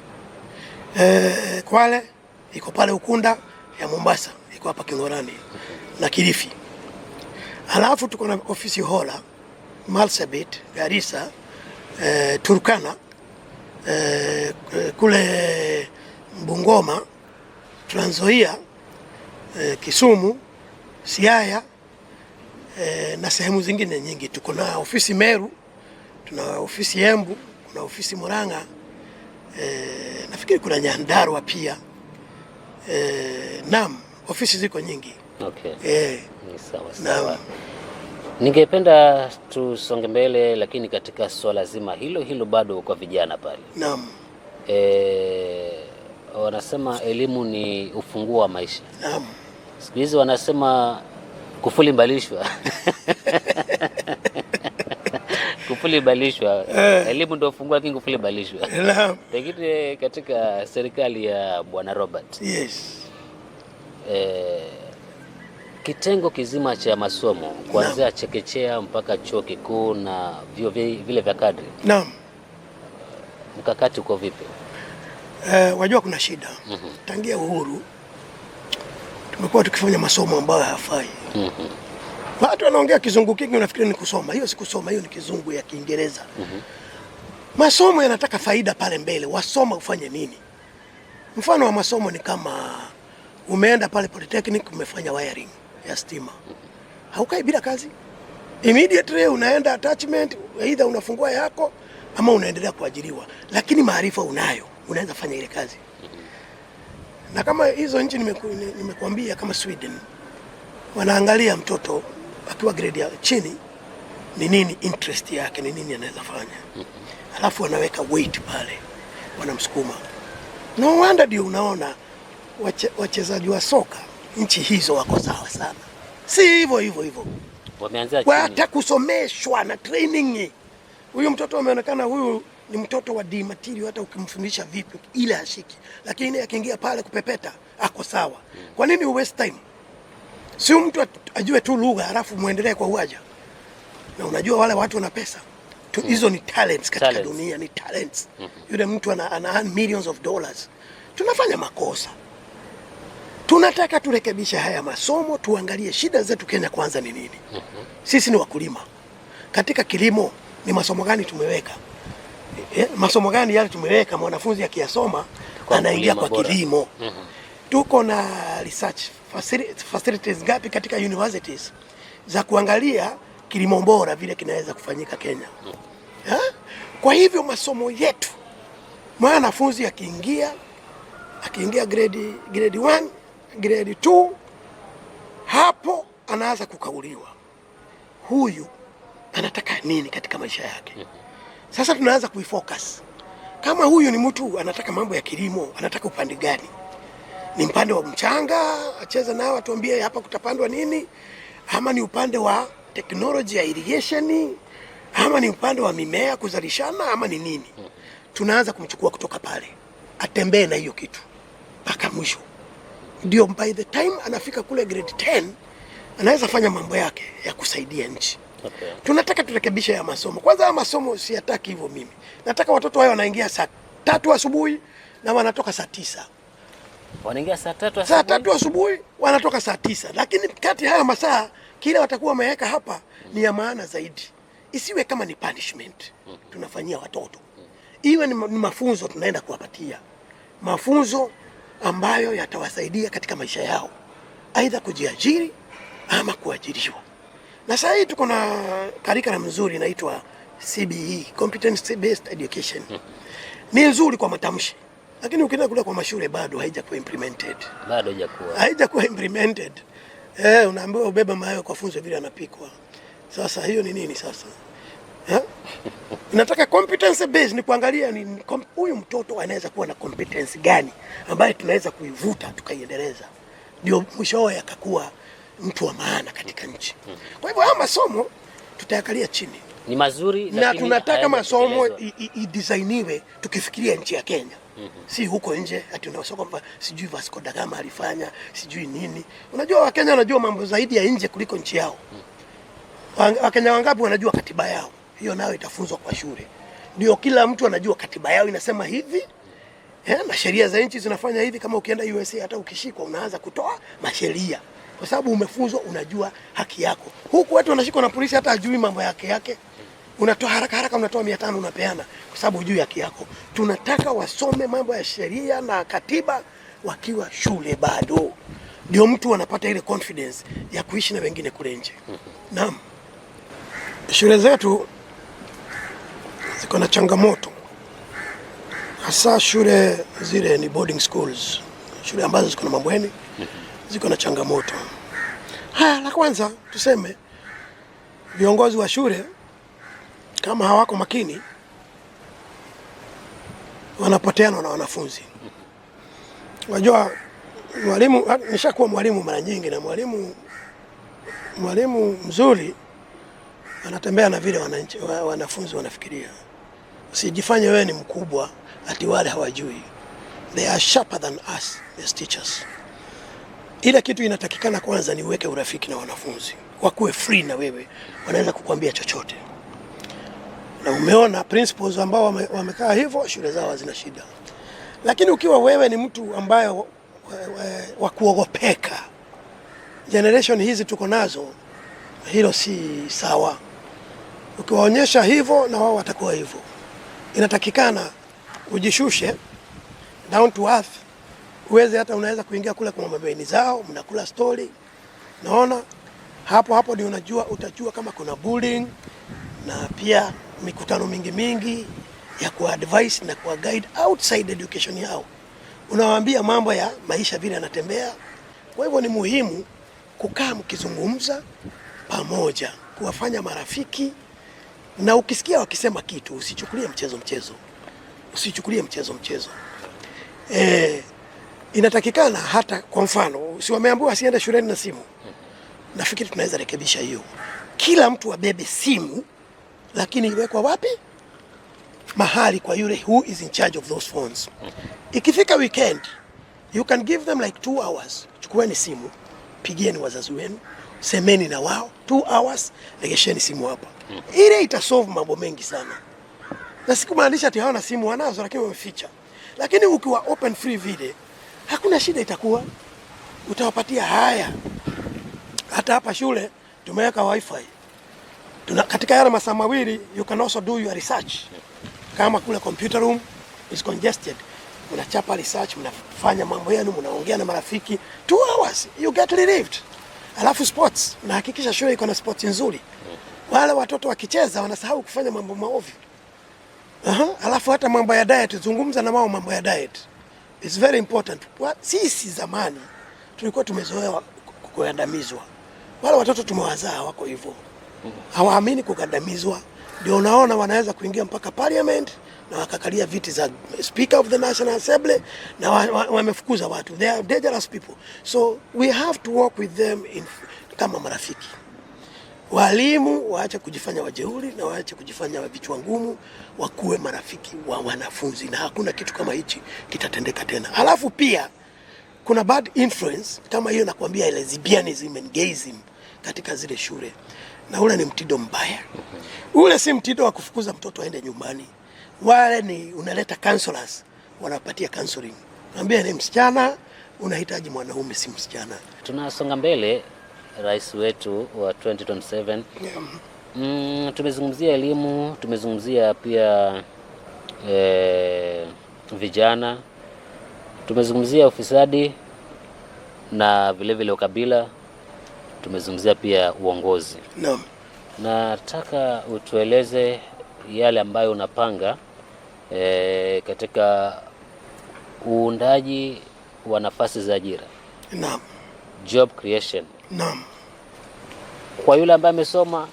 Kwale iko pale Ukunda, ya Mombasa iko hapa Kingorani na Kilifi. Alafu tuko na ofisi Hola, Marsabit, Garissa, Turkana, kule Bungoma, Trans Nzoia, Kisumu, Siaya, na sehemu zingine nyingi. Tuko na ofisi Meru, tuna ofisi Embu, kuna ofisi Murang'a, nafikiri kuna Nyandarua pia. Naam, ofisi ziko nyingi. Okay. Ni sawa sawa. Naam. Ningependa tusonge mbele, lakini katika swala zima hilo bado kwa vijana pale. Naam. Wanasema elimu ni ufunguo wa maisha. Naam. Siku hizi wanasema kufuli mbalishwa. Kufuli balishwa. Elimu ndio ufunguo, lakini kufuli balishwa. Naam. Pengine katika serikali ya Bwana Robert. Yes. Kitengo kizima cha masomo kuanzia chekechea mpaka chuo kikuu na vyuo vile vya kadri. Naam. Mkakati uko vipi? Wajua kuna shida. Tangia uhuru tumekuwa tukifanya masomo ambayo hayafai. Watu wanaongea kizungu kingi, unafikiri ni kusoma. Hiyo si kusoma, hiyo ni kizungu ya Kiingereza. Masomo yanataka faida pale mbele. Wasoma ufanye nini? Mfano wa masomo ni kama umeenda pale Polytechnic umefanya wiring ya stima. Haukai bila kazi. Immediately unaenda attachment, either unafungua yako ama unaendelea kuajiriwa. Lakini maarifa unayo, unaweza fanya ile kazi. Na kama hizo nchi nimekuambia kama Sweden, wanaangalia mtoto akiwa grade ya chini ni nini interest yake, ni nini anaweza fanya. Alafu wanaweka weight pale, wanamsukuma. No wonder ndio unaona wachezaji wa soka nchi hizo wako sawa sana. Si hivyo. Wameanza chini. Hata kusomeshwa na training. Huyu mtoto ameonekana huyu ni mtoto wa D material, hata ukimfundisha vipi ile hashiki. Lakini akiingia pale kupepeta ako sawa. Kwa nini waste time? Si mtu ajue tu lugha halafu muendelee kwa uwaja. Na unajua wale watu wana pesa. Hizo ni talents katika dunia, ni talents. Yule mtu ana earn millions of dollars. Tunafanya makosa. Tunataka turekebishe haya masomo, tuangalie shida zetu Kenya kwanza ni nini. Sisi ni wakulima. Katika kilimo ni masomo gani tumeweka? Masomo gani yale tumeweka mwanafunzi akiyasoma anaingia kwa kilimo. Tuko na research facilities ngapi katika universities za kuangalia kilimo bora vile kinaweza kufanyika Kenya. Kwa hivyo masomo yetu, mwanafunzi akiingia grade 1, grade 2, hapo anaanza kukauliwa. Huyu anataka nini katika maisha yake? Sasa tunaanza kuifocus. Kama huyu ni mtu anataka mambo ya kilimo, anataka upande gani? Ni upande wa mchanga, acheze nao atuambie hapa kutapandwa nini? Ama ni upande wa technology ya irrigation? Ama ni upande wa mimea kuzalishana, ama ni nini? Tunaanza kumchukua kutoka pale, atembee na hiyo kitu mpaka mwisho. Ndio by the time anafika kule grade 10 anaweza fanya mambo yake ya kusaidia nchi. Okay. Tunataka turekebishe ya masomo. Kwanza ya masomo siyataki hivyo mimi. Nataka watoto wao wanaingia saa 3 asubuhi na wanatoka saa 9. Wanaingia saa 3 asubuhi. Saa 3 asubuhi wanatoka saa 9. Lakini kati haya masaa kile watakuwa wameweka hapa ni ya maana zaidi. Isiwe kama ni punishment tunafanyia watoto. Iwe ni mafunzo tunaenda kuwapatia. Mafunzo ambayo yatawasaidia katika maisha yao. Aidha kujiajiri ama kuajiriwa. Na sasa hii tuko na curriculum nzuri inaitwa CBE, Competence Based Education. Ni nzuri kwa matamshi. Lakini ukienda kule kwa mashule bado haijakuwa implemented. Bado haijakuwa implemented. Unaambiwa ubeba mayo kwa funzo vile anapikwa. Sasa hiyo ni nini sasa? Nataka competence based ni kuangalia ni huyu mtoto anaweza kuwa na competence gani ambayo tunaweza kuivuta tukaiendeleza. Ndio mwisho akakuwa mtu wa maana katika nchi. Kwa hivyo haya masomo tutayakalia chini. Ni mazuri na tunataka masomo i-designiwe tukifikiria nchi ya Kenya. Si huko nje ati unasoma kwamba sijui Vasco da Gama alifanya, sijui nini. Unajua Wakenya wanajua mambo zaidi ya nje kuliko nchi yao. Wakenya wangapi wanajua katiba yao? Hiyo nayo itafunzwa kwa shule. Ndio kila mtu anajua katiba yao inasema hivi. Na sheria za nchi zinafanya hivi. Kama ukienda USA hata ukishikwa unaanza kutoa masheria. Kwa sababu umefunzwa, unajua haki yako. Huku watu wanashikwa na polisi hata hajui mambo yake. Unatoa haraka unatoa 500 unapeana kwa sababu hujui haki yako. Tunataka wasome mambo ya sheria na katiba wakiwa shule bado. Ndio mtu anapata ile confidence ya kuishi na wengine kule nje. Naam. Shule zetu ziko na changamoto. Hasa shule zile ni boarding schools. Shule ambazo ziko na mabweni ziko na changamoto. La kwanza tuseme viongozi wa shule kama hawako makini wanapoteana na wanafunzi. Unajua mwalimu, nishakuwa mwalimu mara nyingi, na mwalimu mzuri anatembea na vile wanafunzi wanafikiria. Usijifanye wewe ni mkubwa ati wale hawajui. They are sharper than us as teachers. Ile kitu inatakikana kwanza ni uweke urafiki na wanafunzi. Wakuwe free na wewe, wanaweza kukuambia chochote. Na umeona principals ambao wamekaa hivyo, shule zao hazina shida. Lakini ukiwa wewe ni mtu ambaye wa kuogopeka, generation hizi tuko nazo, hilo si sawa. Ukiwaonyesha hivyo na wao watakuwa hivyo. Inatakikana ujishushe down to earth. Uweze hata unaweza kuingia kule kwa mabweni zao, mnakula story. Naona hapo ndio utajua kama kuna bullying, na pia mikutano mingi ya kuadvise na kuguide outside education yao. Unawaambia mambo ya maisha vile yanatembea. Kwa hivyo ni muhimu kukaa mkizungumza pamoja, kuwafanya marafiki, na ukisikia wakisema kitu usichukulie mchezo. Usichukulie mchezo. Inatakikana hata kwa mfano, si wameambiwa asiende shuleni na simu. Nafikiri tunaweza rekebisha hiyo. Kila mtu abebe simu, lakini iwekwa wapi? Mahali kwa yule who is in charge of those phones. Ikifika weekend, you can give them like 2 hours. Chukueni simu, pigieni wazazi wenu, semeni na wao 2 hours, legesheni simu hapa. Ile itasolve mambo mengi sana. Na sikumaanisha ati hawana simu, wanazo lakini wameficha. Lakini ukiwa open free vile, hakuna shida itakuwa. Utawapatia haya. Hata hapa shule tumeweka wifi. Katika yale masaa mawili you can also do your research. Kama kule computer room is congested, mnachapa research, mnafanya mambo yenu, mnaongea na marafiki 2 hours, you get relieved. Alafu sports, na hakikisha shule iko na sports nzuri. Wale watoto wakicheza wanasahau kufanya mambo maovu. Alafu hata mambo ya diet, zungumza na wao mambo ya diet. It's very important. Sisi zamani tulikuwa tumezoea kugandamizwa. Wale watoto tumewazaa wako hivyo. Hawaamini kugandamizwa. Ndio unaona wanaweza kuingia mpaka parliament na wakakalia viti za Speaker of the National Assembly na wamefukuza watu. They are dangerous people. So we have to work with them kama marafiki. Walimu waache kujifanya wajeuri na waache kujifanya vichwa ngumu, wakuwe marafiki wa wanafunzi, na hakuna kitu kama hichi kitatendeka tena. Alafu pia kuna bad influence kama hiyo nakwambia, lesbianism and gayism katika zile shule. Na ule ni mtindo mbaya. Ule si mtindo wa kufukuza mtoto aende nyumbani. Wale ni unaleta counselors, wanapatia counseling. Naambia ni msichana unahitaji mwanaume, si msichana. Tunasonga mbele, rais wetu wa 2027. Tumezungumzia elimu, tumezungumzia pia vijana, tumezungumzia ufisadi na vile ukabila, tumezungumzia pia uongozi. Naam. Nataka utueleze yale ambayo unapanga katika uundaji wa nafasi za ajira. Naam. Job creation. Naam. Kwa yule ambaye amesoma,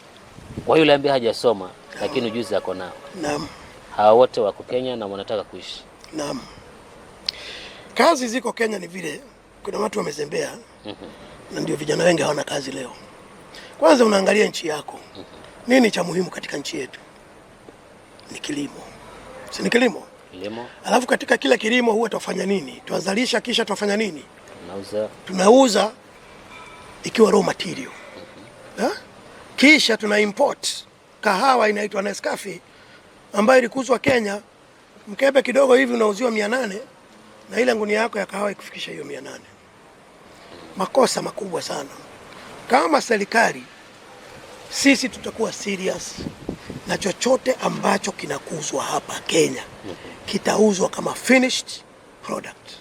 kwa yule ambaye hajasoma, lakini ujuzi ako nao. Naam. Hawa wote wako Kenya na wanataka kuishi. Naam. Kazi ziko Kenya, ni vile kuna watu wamezembea. Na ndio vijana wengi hawana kazi leo. Kwanza unaangalia nchi yako. Nini cha muhimu katika nchi yetu? Ni kilimo. Si ni kilimo? Kilimo. Alafu katika kila kilimo huwa tufanya nini? Tuazalisha kisha tufanya nini? Tunauza ikiwa raw material. Kisha tuna import kahawa inaitwa Nescafe ambayo ilikuzwa Kenya. Mkebe kidogo hivi unauziwa 800 na ile ngunia yako ya kahawa ikufikisha hiyo 800. Makosa makubwa sana. Kama serikali sisi tutakuwa serious na chochote ambacho kinakuzwa hapa Kenya kitauzwa kama finished product.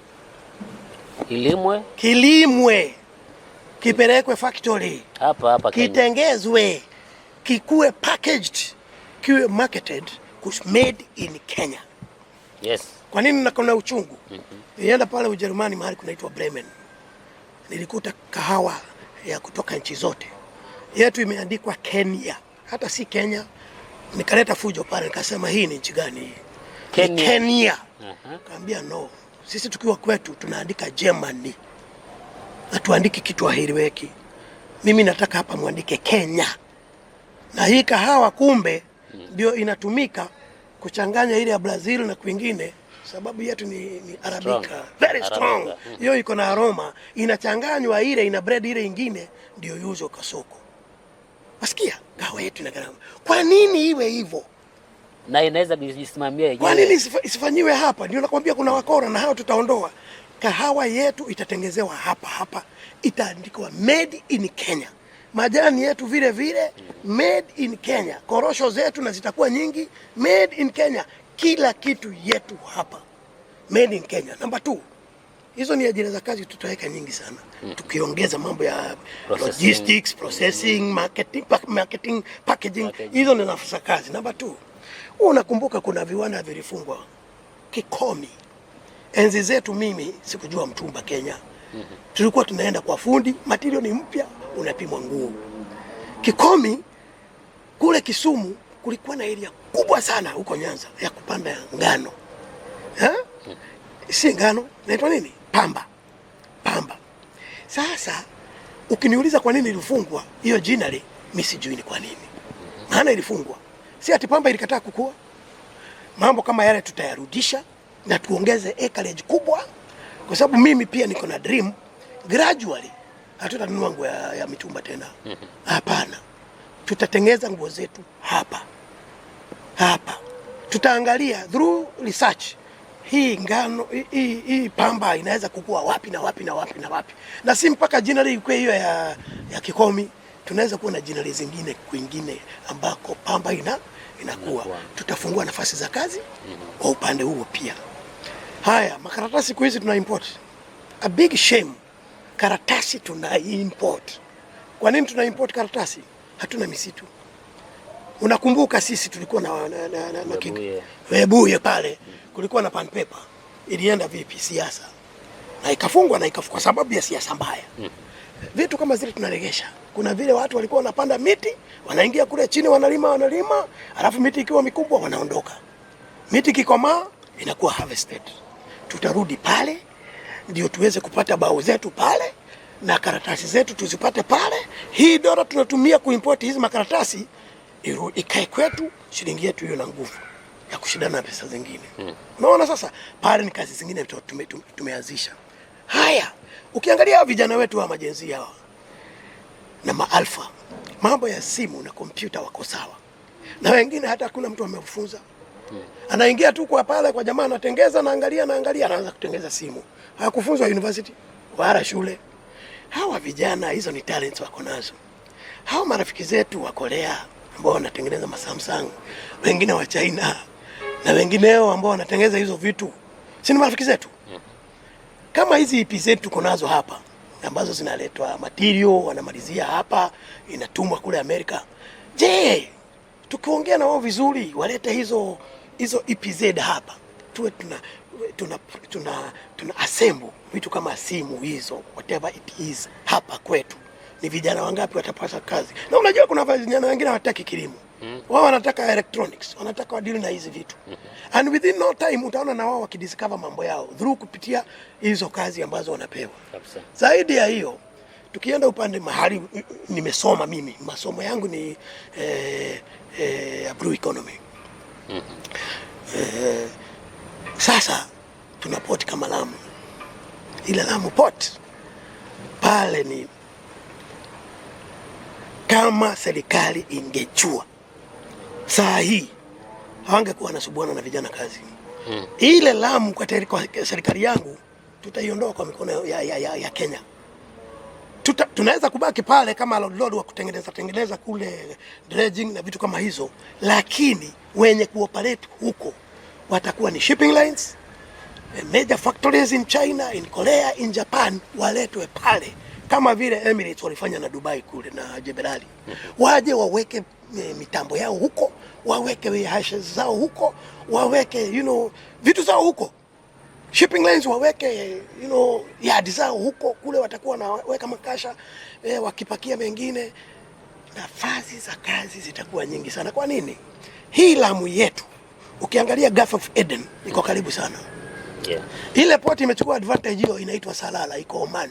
Kilimwe, kipelekwe factory hapa kitengezwe, kikuwe packaged, kiwe marketed, made in Kenya. Yes. Kwa nini nakona uchungu? Nilienda pale Ujerumani mahali kunaitwa Bremen. Nilikuta kahawa ya kutoka nchi zote. Yetu imeandikwa Kenya, hata si Kenya. Nikaleta fujo pale, nikasema hii ni nchi gani hii? Kenya. Kaambia no. Sisi tukiwa kwetu tunaandika Germany. Hatuandiki kitu hairiweki. Mimi nataka hapa muandike Kenya. Na hii kahawa kumbe ndio inatumika kuchanganya ile ya Brazil na kwingine, sababu yetu ni Arabica, very strong. Hiyo iko na aroma, inachanganywa ile ina bread ile nyingine ndio yuzo kasoko. Wasikia? Kahawa yetu ina gharama. Kwa nini iwe hivyo? Na inaweza kujisimamia yenyewe. Kwa nini isifanyiwe hapa? Ndio nakwambia kuna wakora na hao tutaondoa. Kahawa yetu itatengezewa hapa. Itaandikwa made in Kenya. Majani yetu vile vile made in Kenya. Korosho zetu na zitakuwa nyingi made in Kenya. Kila kitu yetu hapa made in Kenya. Number 2. Hizo ni ajira za kazi tutaweka nyingi sana. Tukiongeza mambo ya logistics, processing, marketing, packaging. Hizo ni nafasi za kazi. Number 2. Unakumbuka kuna viwanda vilifungwa Kikomi. Enzi zetu mimi sikujua mtumba Kenya. Tulikuwa tunaenda kwa fundi, material ni mpya, unapimwa nguo. Kikomi kule Kisumu kulikuwa na area kubwa sana huko Nyanza ya kupanda ngano. Si ngano, inaitwa nini? Pamba. Sasa ukiniuliza kwa nini ilifungwa, hiyo jinali mimi sijui ni kwa nini. Maana ilifungwa. Si ati pamba ilikataa kukua. Mambo kama yale tutayarudisha na tuongeze acreage kubwa, kwa sababu mimi pia niko na dream gradually hatutanunua nguo ya mitumba tena. Hapana. Tutatengeza nguo zetu hapa. Tutaangalia through research hii ngano hii pamba inaweza kukua wapi na wapi. Na si mpaka jinali ikuwe hiyo ya Kikomi, tunaweza kuwa na jinali zingine kwingine ambako pamba inakuwa. Tutafungua nafasi za kazi kwa upande huo pia. Haya, makaratasi siku hizi tuna import. A big shame. Karatasi tuna import. Kwa nini tuna import karatasi? Hatuna misitu. Unakumbuka sisi tulikuwa na Webuye pale. Kulikuwa na pan paper. Ilienda vipi siasa? Na ikafungwa kwa sababu ya siasa mbaya. Vitu kama zile tunaregesha. Kuna vile watu walikuwa wanapanda miti, wanaingia kule chini wanalima, alafu miti ikiwa mikubwa wanaondoka. Miti kikomaa inakuwa harvested. Tutarudi pale ndio tuweze kupata bao zetu pale na karatasi zetu tuzipate pale. Hii dola tunatumia kuimport hizi makaratasi ikae kwetu, shilingi yetu hiyo na nguvu ya kushindana na pesa zingine. Unaona sasa pale ni kazi zingine tumeanzisha. Haya, ukiangalia vijana wetu wa majenzi hawa na maalfa, mambo ya simu na kompyuta wako sawa. Na wengine hata hakuna mtu amefunza. Anaingia tu kwa pale kwa jamaa anatengeza, anaangalia anaanza kutengeza simu. Hakufunzwa university. wala shule. Hawa vijana hizo ni talents wako nazo. Hawa marafiki zetu wa Korea ambao wanatengeneza Samsung, wengine wa China na wengineo ambao wanatengeneza hizo vitu, si ni marafiki zetu? Kama hizi EP zetu tuko nazo hapa ambazo zinaletwa material wanamalizia hapa, inatumwa kule Amerika. Je, tukiongea na wao vizuri walete hizo EPZ hapa, tuwe tuna assemble vitu kama simu hizo, whatever it is, hapa kwetu. Ni vijana wangapi watapata kazi? Na unajua kuna vijana wengine hawataki kilimo. Wao wanataka electronics, wanataka wadili na hizi vitu. And within no time utaona na wao wakidiscover mambo yao through kupitia hizo kazi ambazo wanapewa. Zaidi ya hiyo, tukienda upande mahali nimesoma mimi, masomo yangu ni blue economy. Sasa tuna port kama Lamu. Ile Lamu port pale ni kama serikali ingejua saa hii hawangekuwa wanasubuana na vijana kazi. Ile Lamu kwa serikali yangu tutaiondoa kwa mikono ya Kenya. Tunaweza kubaki pale kama lord wa kutengeneza kule dredging na vitu kama hizo, lakini wenye kuoperate huko watakuwa ni shipping lines, major factories in China, in Korea, in Japan, waletwe pale kama vile Emirates walifanya na Dubai kule na Jebel Ali. Waje waweke mitambo yao huko, waweke warehouses zao huko, waweke vitu zao huko, shipping lines waweke yard zao huko, kule watakuwa na weka makasha wakipakia mengine. Nafasi za kazi zitakuwa nyingi sana. Kwa nini? Hii Lamu yetu ukiangalia Gulf of Eden iko karibu sana. Ile port imechukua advantage hiyo, inaitwa Salala, iko Oman.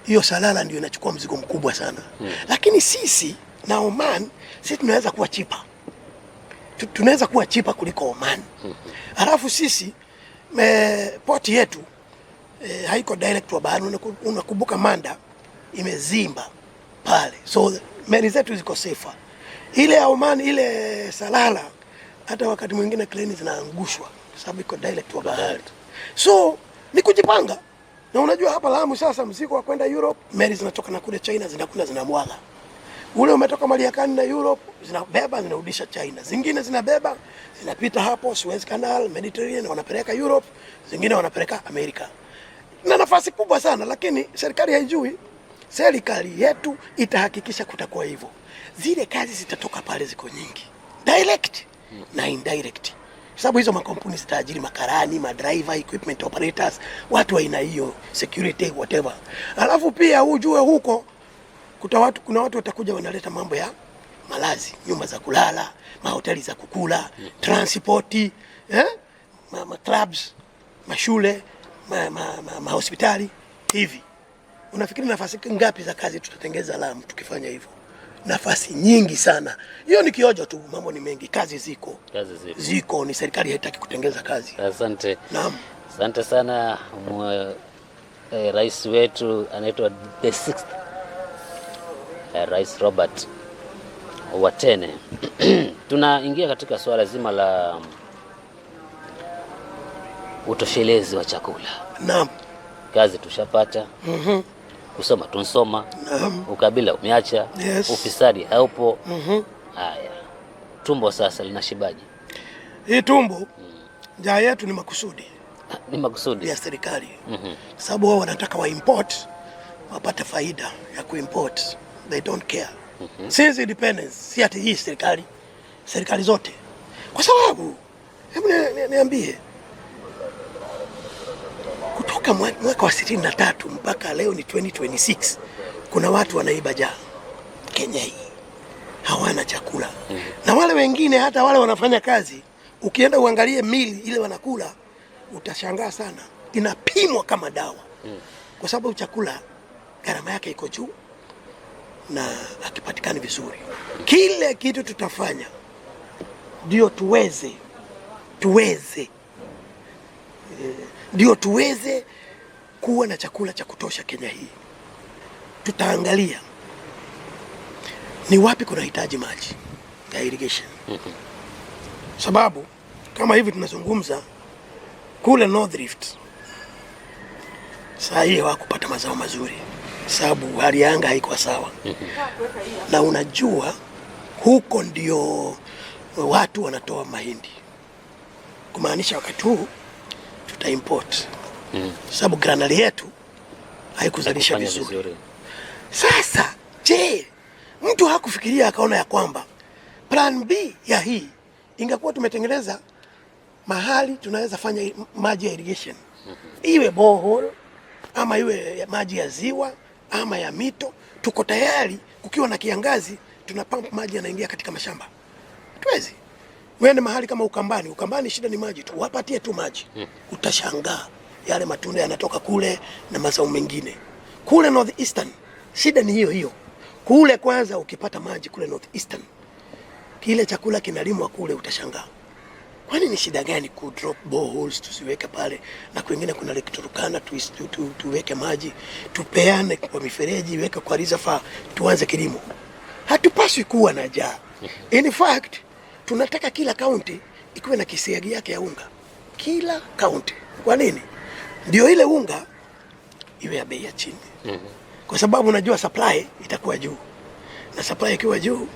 Hiyo Salala ndio inachukua mzigo mkubwa sana. Lakini sisi na Oman, sisi tunaweza kuwa cheaper. Tunaweza kuwa cheaper kuliko Oman. Alafu sisi port yetu haiko direct wa bahari. Unakumbuka Manda imezimba pale, so meli zetu ziko safer. Ile ya Oman, ile Salala, hata wakati mwingine kleni zinaangushwa sababu iko direct wa bahari. So ni kujipanga. Na unajua hapa Lamu sasa mzigo wa kwenda Europe, meli zinatoka na kule China zinakuja zinamwaga. Ule umetoka Marekani na Europe, zinabeba zinarudisha China. Zingine zinabeba zinapita hapo Suez Canal, Mediterranean, wanapeleka Europe, zingine wanapeleka Amerika. Na nafasi kubwa sana, lakini serikali haijui. Serikali yetu itahakikisha kutakuwa hivyo. Zile kazi zitatoka pale ziko nyingi, direct na indirect. Sababu hizo makampuni zitaajiri makarani, madriver, equipment operators, watu wa aina hiyo, security, whatever. Alafu pia ujue huko kuna watu watakuja wanaleta mambo ya malazi, nyumba za kulala, mahoteli za kukula, transport, clubs, mashule, hospitali hivi. Unafikiri nafasi ngapi za kazi tutatengeza Lamu tukifanya hivyo? Nafasi nyingi sana. Hiyo ni kiojo tu, mambo ni mengi. Kazi ziko. Ziko, ni serikali haitaki kutengeza kazi. Asante. Naam. Asante sana rais wetu anaitwa the 6th Rais Robert Watene. Tunaingia katika swala zima la utoshelezi wa chakula. Naam. Kazi tushapata. Kusoma tunsoma. Ukabila umeacha. Yes. Ufisadi haupo. Haya. Tumbo sasa linashibaje? Hii tumbo njaa yetu ni makusudi. Ni makusudi ya serikali. Sababu wao wanataka wa import wapate faida ya kuimport. They don't care. Since independence, si ati hii serikali zote. Kwa sababu hebu niambie, kutoka mwaka wa 63 mpaka leo ni 2026, kuna watu wanaiba njaa Kenya hii, hawana chakula. Na wale wengine, hata wale wanafanya kazi, ukienda uangalie mili ile wanakula, utashangaa sana, inapimwa kama dawa. Kwa sababu chakula gharama yake iko juu na hakipatikani vizuri. Kile kitu tutafanya ndio tuweze kuwa na chakula cha kutosha Kenya hii. Tutaangalia ni wapi kuna hitaji maji ya irrigation. Sababu kama hivi tunazungumza kule North Rift Saa hii hawakupata mazao mazuri, sababu hali ya anga haikuwa sawa. Na unajua huko ndio watu wanatoa mahindi, kumaanisha wakati huu tuta import sababu granali yetu haikuzalisha vizuri. Sasa je, mtu hakufikiria akaona ya kwamba plan B ya hii ingekuwa tumetengeneza mahali tunaweza fanya maji ya irrigation, iwe borehole ama iwe maji ya ziwa ama ya mito. Tuko tayari, kukiwa na kiangazi tuna pump maji yanaingia katika mashamba. Tuwezi uende mahali kama Ukambani. Ukambani shida ni maji tu, wapatie tu maji, utashangaa yale matunda yanatoka kule na mazao mengine. Kule North Eastern shida ni hiyo hiyo. Kule kwanza ukipata maji kule North Eastern, kile chakula kinalimwa kule, utashangaa. Kwani ni shida gani ku drop boreholes tusiweke pale, na kwingine kuna Lake Turkana tuweke maji, tupeane kwa mifereji, iweke kwa reservoir, tuanze kilimo. Hatupaswi kuwa na njaa. In fact, tunataka kila county ikuwe na kisiagi yake ya unga. Kila county. Kwa nini? Ndio ile unga iwe ya bei ya chini. Kwa sababu unajua supply itakuwa juu. Na supply ikiwa juu,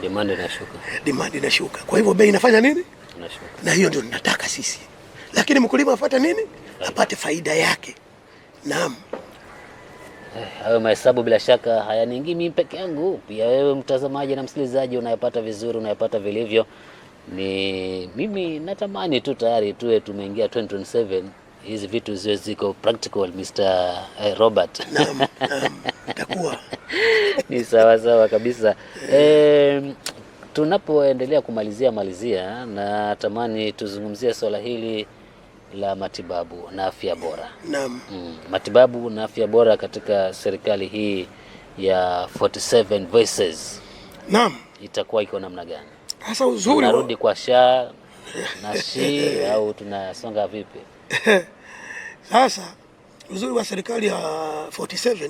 demand inashuka. Demand inashuka. Kwa hivyo bei inafanya nini? Inashuka. Na hiyo ndio tunataka sisi. Lakini mkulima apate nini? Apate faida yake. Naam. Hayo mahesabu bila shaka hayaniingii mimi peke yangu, pia wewe mtazamaji na msikilizaji unayapata vizuri, unayapata vilivyo. Ni mimi natamani tu tayari tuwe tumeingia 2027, hizi vitu ziwe ziko practical, Mr. Robert. Naam, itakuwa ni sawa kabisa. Tunapoendelea kumalizia na tamani tuzungumzie swala hili la matibabu na afya bora. Naam. Matibabu na afya bora katika serikali hii ya 47 Voices. Naam. Itakuwa iko namna gani? Sasa uzuri tunarudi kwa SHA na SHI au tunasonga vipi? Sasa uzuri wa serikali ya 47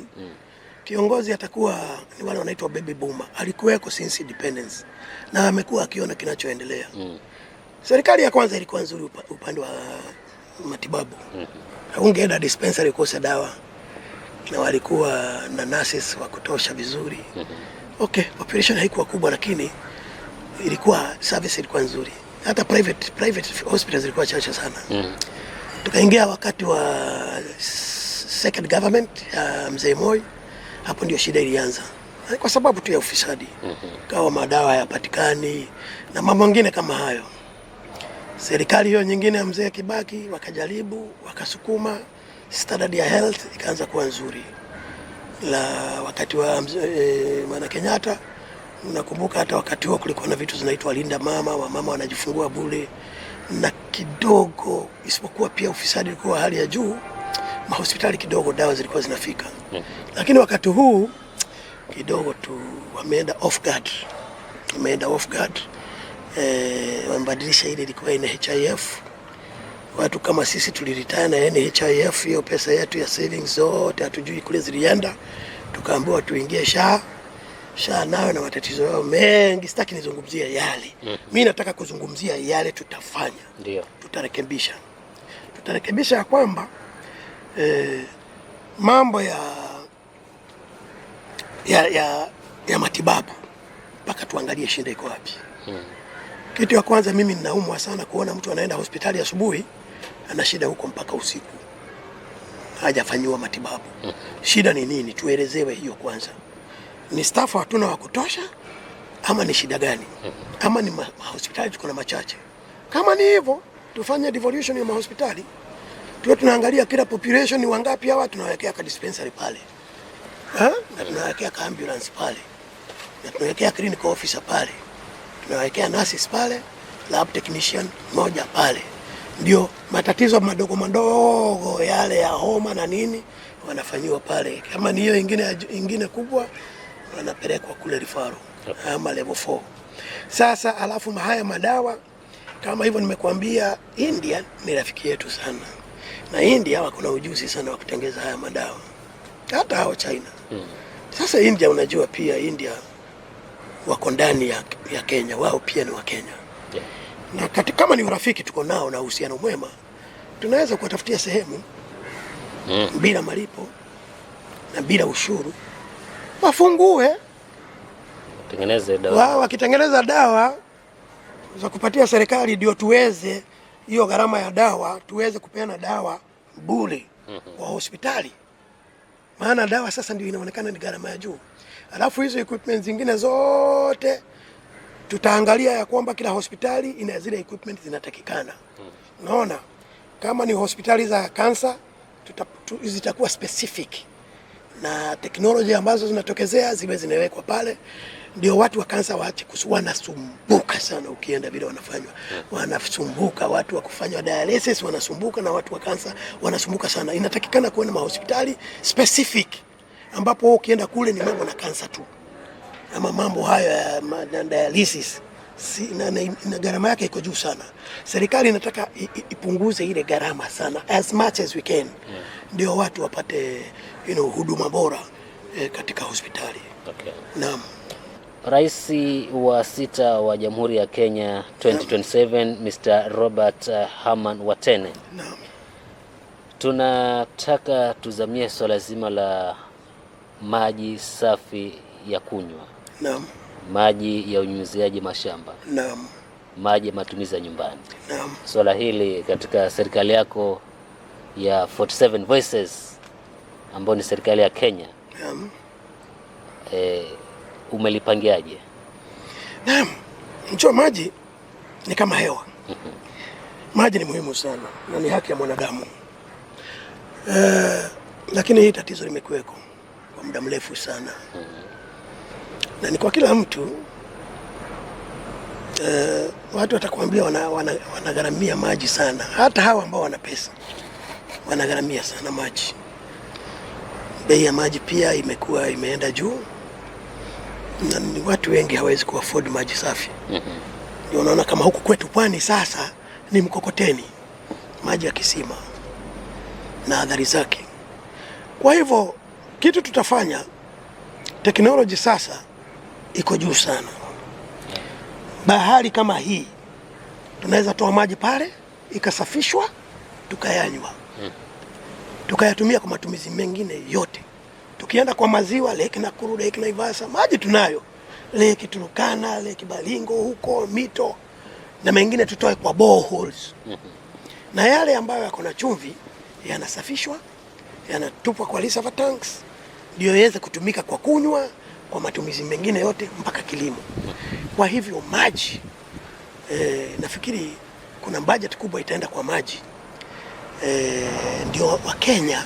kiongozi atakuwa ni wale wanaitwa baby boomer. Alikuweko since independence na amekuwa akiona kinachoendelea. Serikali ya kwanza ilikuwa nzuri upande wa matibabu. Ungeenda dispensary kosa dawa na walikuwa na nurses wa kutosha vizuri. Okay, population haikuwa kubwa lakini ilikuwa service ilikuwa nzuri. Hata private hospitals zilikuwa chache sana. Tukaingia wakati wa second government ya Mzee Moi, hapo ndio shida ilianza. Kwa sababu tu ya ufisadi. Kawa madawa hayapatikani na mambo mengine kama hayo. Serikali hiyo nyingine ya Mzee Kibaki wakajaribu, wakasukuma standard ya health ikaanza kuwa nzuri. La wakati wa Mwana Kenyatta, unakumbuka hata wakati huo kulikuwa na vitu zinaitwa linda mama, wamama wanajifungua bure na kidogo, isipokuwa pia ufisadi ulikuwa hali ya juu, mahospitali kidogo dawa zilikuwa zinafika. Lakini wakati huu kidogo tu wameenda off guard. Wamebadilisha ile ilikuwa NHIF. Watu kama sisi tuliretire na NHIF, hiyo pesa yetu ya savings zote hatujui kule zilienda, tukaambiwa tuingie SHA nayo na matatizo yao mengi. Sitaki nizungumzie yale. Mimi nataka kuzungumzia yale tutafanya. Ndio. Tutarekebisha ya kwamba mambo ya matibabu mpaka tuangalie shida iko wapi. Kitu ya kwanza, mimi ninaumwa sana kuona mtu anaenda hospitali asubuhi ana shida huko mpaka usiku hajafanyiwa matibabu. Shida ni nini? Tuelezewe hiyo kwanza. Ni staff hatuna wa kutosha ama ni shida gani? Ama ni hospitali tuko na machache? Kama ni hivyo, tufanye devolution ya hospitali. Tunaangalia kila population ni wangapi hawa, tunawekea ka dispensary pale. Na tunawekea ka ambulance pale. Na tunawekea clinical officer pale. Tunawekea nurses pale, lab technician moja pale. Ndio matatizo madogo yale ya homa na nini wanafanyiwa pale. Kama ni hiyo ingine kubwa wanapelekwa kule referral ama level 4. Sasa alafu haya madawa kama hivyo nimekuambia, India ni rafiki yetu sana. Na India wako na ujuzi sana wa kutengeza haya madawa. Hata hao China. Sasa India, unajua pia India wako ndani ya Kenya, wao pia ni wa Kenya. Na kama ni urafiki tuko nao na uhusiano mwema, tunaweza kuwatafutia sehemu bila malipo na bila ushuru, wafungue tengeneze dawa. Wakitengeneza dawa za kupatia serikali, ndio tuweze hiyo gharama ya dawa tuweze kupeana dawa bure kwa hospitali, maana dawa sasa ndio inaonekana ni gharama ya juu. Alafu hizo equipment zingine zote tutaangalia ya kwamba kila hospitali ina zile equipment zinatakikana. Unaona, kama ni hospitali za kansa zitakuwa specific na teknolojia ambazo zinatokezea ziwe zinawekwa pale, ndio watu wa kansa waache wanasumbuka sana. Ukienda vile wanafanywa wanasumbuka, watu wa kufanywa dialysis wanasumbuka, na watu wa kansa wanasumbuka sana. Inatakikana kuwa na hospitali specific ambapo ukienda kule ni mambo na kansa tu, ama mambo hayo ya dialysis na gharama yake iko juu sana. Serikali inataka ipunguze ile gharama sana as much as we can, ndio watu wapate huduma bora katika hospitali. Okay. Naam. Rais wa 6 wa Jamhuri ya Kenya 2027 Mr. Robert Herman Watene. Naam. Tunataka tuzamie swala zima la maji safi ya kunywa. Naam. Maji ya unyunyiziaji mashamba. Naam. Maji ya matumizi ya nyumbani. Naam. Swala hili katika serikali yako ya 47 Voices ambayo ni serikali ya Kenya. Naam. Umelipangiaje? Naam. Njoo, maji ni kama hewa. Maji ni muhimu sana na ni haki ya mwanadamu. Lakini hii tatizo limekuweko kwa muda mrefu sana. Na ni kwa kila mtu. Watu watakwambia wanagharamia maji sana. Hata hawa ambao wana pesa wanagharamia sana maji. Bei ya maji pia imeenda juu, na ni watu wengi hawezi kuafford maji safi. Ndio unaona kama huku kwetu Pwani sasa ni mkokoteni, maji ya kisima na adhari zake. Kwa hivyo kitu tutafanya, teknoloji sasa iko juu sana. Bahari kama hii tunaweza toa maji pale ikasafishwa tukayanywa, tukayatumia kwa matumizi mengine yote. Tukienda kwa maziwa, Lake Nakuru, Lake Naivasha, maji tunayo. Lake Turkana, Lake Baringo, huko mito na mengine tutoe kwa boreholes. Na yale ambayo yako na chumvi yanasafishwa, yanatupwa kwa reservoir tanks, ndio yaweze kutumika kwa kunywa, kwa matumizi mengine yote mpaka kilimo. Kwa hivyo maji, nafikiri kuna budget kubwa itaenda kwa maji. Ndio Wakenya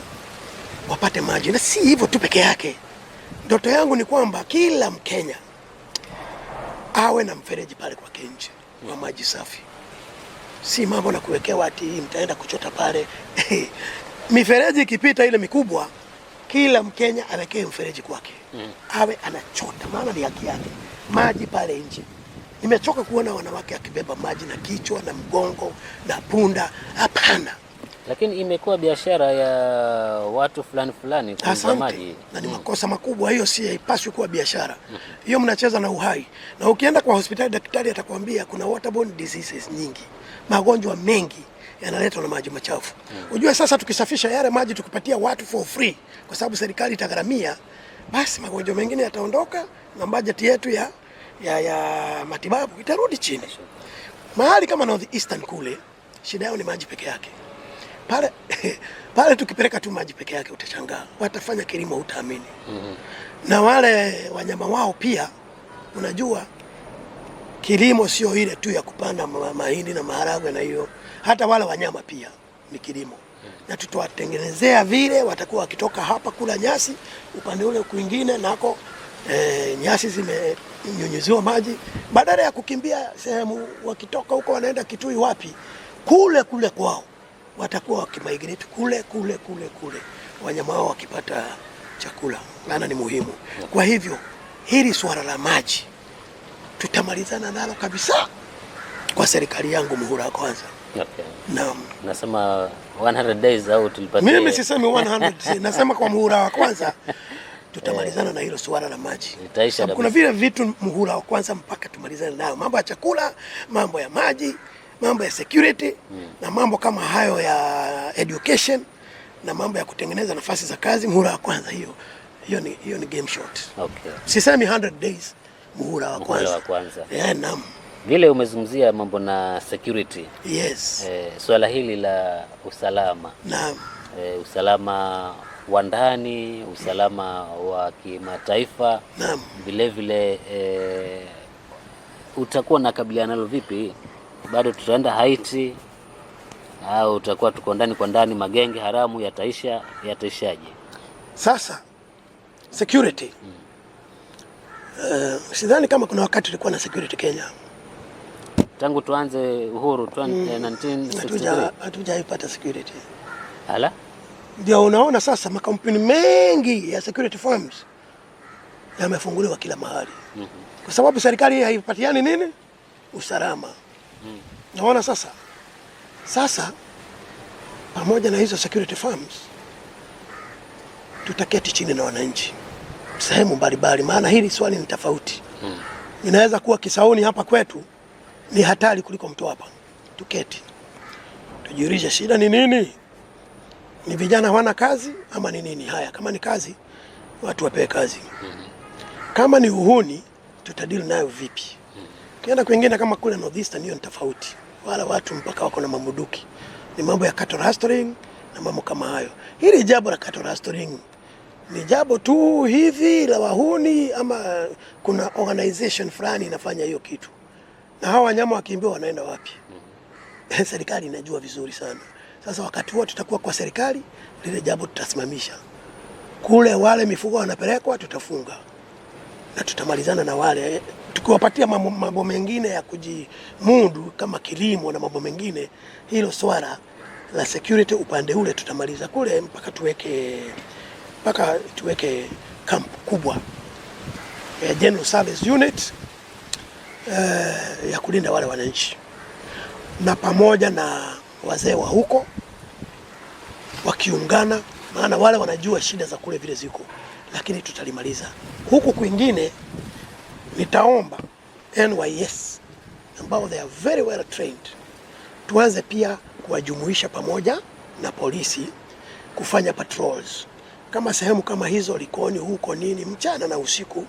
wapate maji, na si hivyo tu peke yake. Ndoto yangu ni kwamba kila Mkenya awe na mfereji pale kwa Kenje wa maji safi. Si mambo na kuwekewa ati mtaenda kuchota pale. Mifereji ikipita ile mikubwa, kila Mkenya awekee mfereji kwake. Awe anachota, maana ni haki yake. Maji pale nje. Nimechoka kuona wanawake akibeba maji na kichwa na mgongo na punda. Hapana. Lakini imekuwa biashara ya watu fulani kuuza maji. Na ni makosa makubwa hiyo, si haipaswi kuwa biashara. Hiyo mnacheza na uhai. Na ukienda kwa hospitali, daktari atakwambia kuna waterborne diseases nyingi. Magonjwa mengi yanaletwa na maji machafu. Unajua sasa tukisafisha yale maji tukipatia watu for free, kwa sababu serikali itagharamia, basi magonjwa mengine yataondoka na budget yetu ya matibabu itarudi chini. Mahali kama North Eastern kule, shida yao ni maji peke yake. Pale tukipeleka tu maji peke yake utashangaa. Watafanya kilimo utaamini. Na wale wanyama wao pia, unajua kilimo sio ile tu ya kupanda mahindi na maharagwe na hiyo. Hata wale wanyama pia ni kilimo. Na tutawatengenezea vile watakuwa wakitoka hapa kula nyasi, upande ule kwingine nako nyasi zimenyunyiziwa maji, badala ya kukimbia sehemu wakitoka huko wanaenda Kitui wapi, kule kwao watakuwa wakimigrate kule wanyama wao wakipata chakula, maana ni muhimu. Kwa hivyo hili swala la maji tutamalizana nalo kabisa kwa serikali yangu muhula wa kwanza. Okay. Naam. Nasema 100 days au tulipatia. Mimi sisemi 100, nasema kwa muhula wa kwanza tutamalizana na hilo swala la maji. Kuna vile vitu muhula wa kwanza mpaka tumalizane nayo, mambo ya chakula, mambo ya maji, mambo ya security na mambo kama hayo ya education na mambo ya kutengeneza nafasi za kazi muhula wa kwanza, hiyo ni game shot. Okay. Sisemi 100 days, muhula wa kwanza. Naam. Vile umezungumzia mambo na security. Yes. Swala hili la usalama. Naam. Usalama wa ndani, usalama wa kimataifa. Naam. Vile vile utakuwa na kabiliana nalo vipi? Bado tutaenda Haiti au utakuwa tuko ndani kwa ndani, magenge haramu yataishaje? Sasa security. Sidhani kama kuna wakati tulikuwa na security Kenya. Tangu tuanze uhuru 1963 hatujaipata security. Hala? Ndio unaona sasa makampuni mengi ya security firms yamefunguliwa kila mahali. Kwa sababu serikali haipatiani nini? Usalama. Naona sasa pamoja na hizo security firms tutaketi chini na wananchi sehemu mbalimbali, maana hili swali ni tofauti. Inaweza kuwa Kisauni hapa kwetu ni hatari kuliko Mtwapa. Tuketi tujiulize shida ni nini? Ni vijana hawana kazi ama ni nini? Haya, kama ni kazi watu wapewe kazi. Kama ni uhuni tutadili nayo vipi? Kienda kwingine kama kule Northeastern hiyo ni tofauti. Wala watu mpaka wako na mamuduki. Ni mambo ya cattle rustling na mambo kama hayo. Hili jambo la cattle rustling ni jambo tu hivi la wahuni ama kuna organization fulani inafanya hiyo kitu? Na hawa wanyama wakiambiwa wanaenda wapi? Serikali inajua vizuri sana. Sasa wakati huo tutakuwa kwa serikali, lile jambo tutasimamisha. Kule wale mifugo wanapelekwa tutafunga. Na tutamalizana na wale tukiwapatia mambo mengine ya kujimundu kama kilimo na mambo mengine. Hilo swala la security upande ule tutamaliza kule mpaka tuweke camp kubwa General Service Unit ya kulinda wale wananchi, na pamoja na wazee wa huko wakiungana, maana wale wanajua shida za kule vile ziko, lakini tutalimaliza. Huku kwingine nitaomba NYS ambao they are very well trained, tuanze pia kuwajumuisha pamoja na polisi kufanya patrols kama sehemu kama hizo Likoni huko nini, mchana na usiku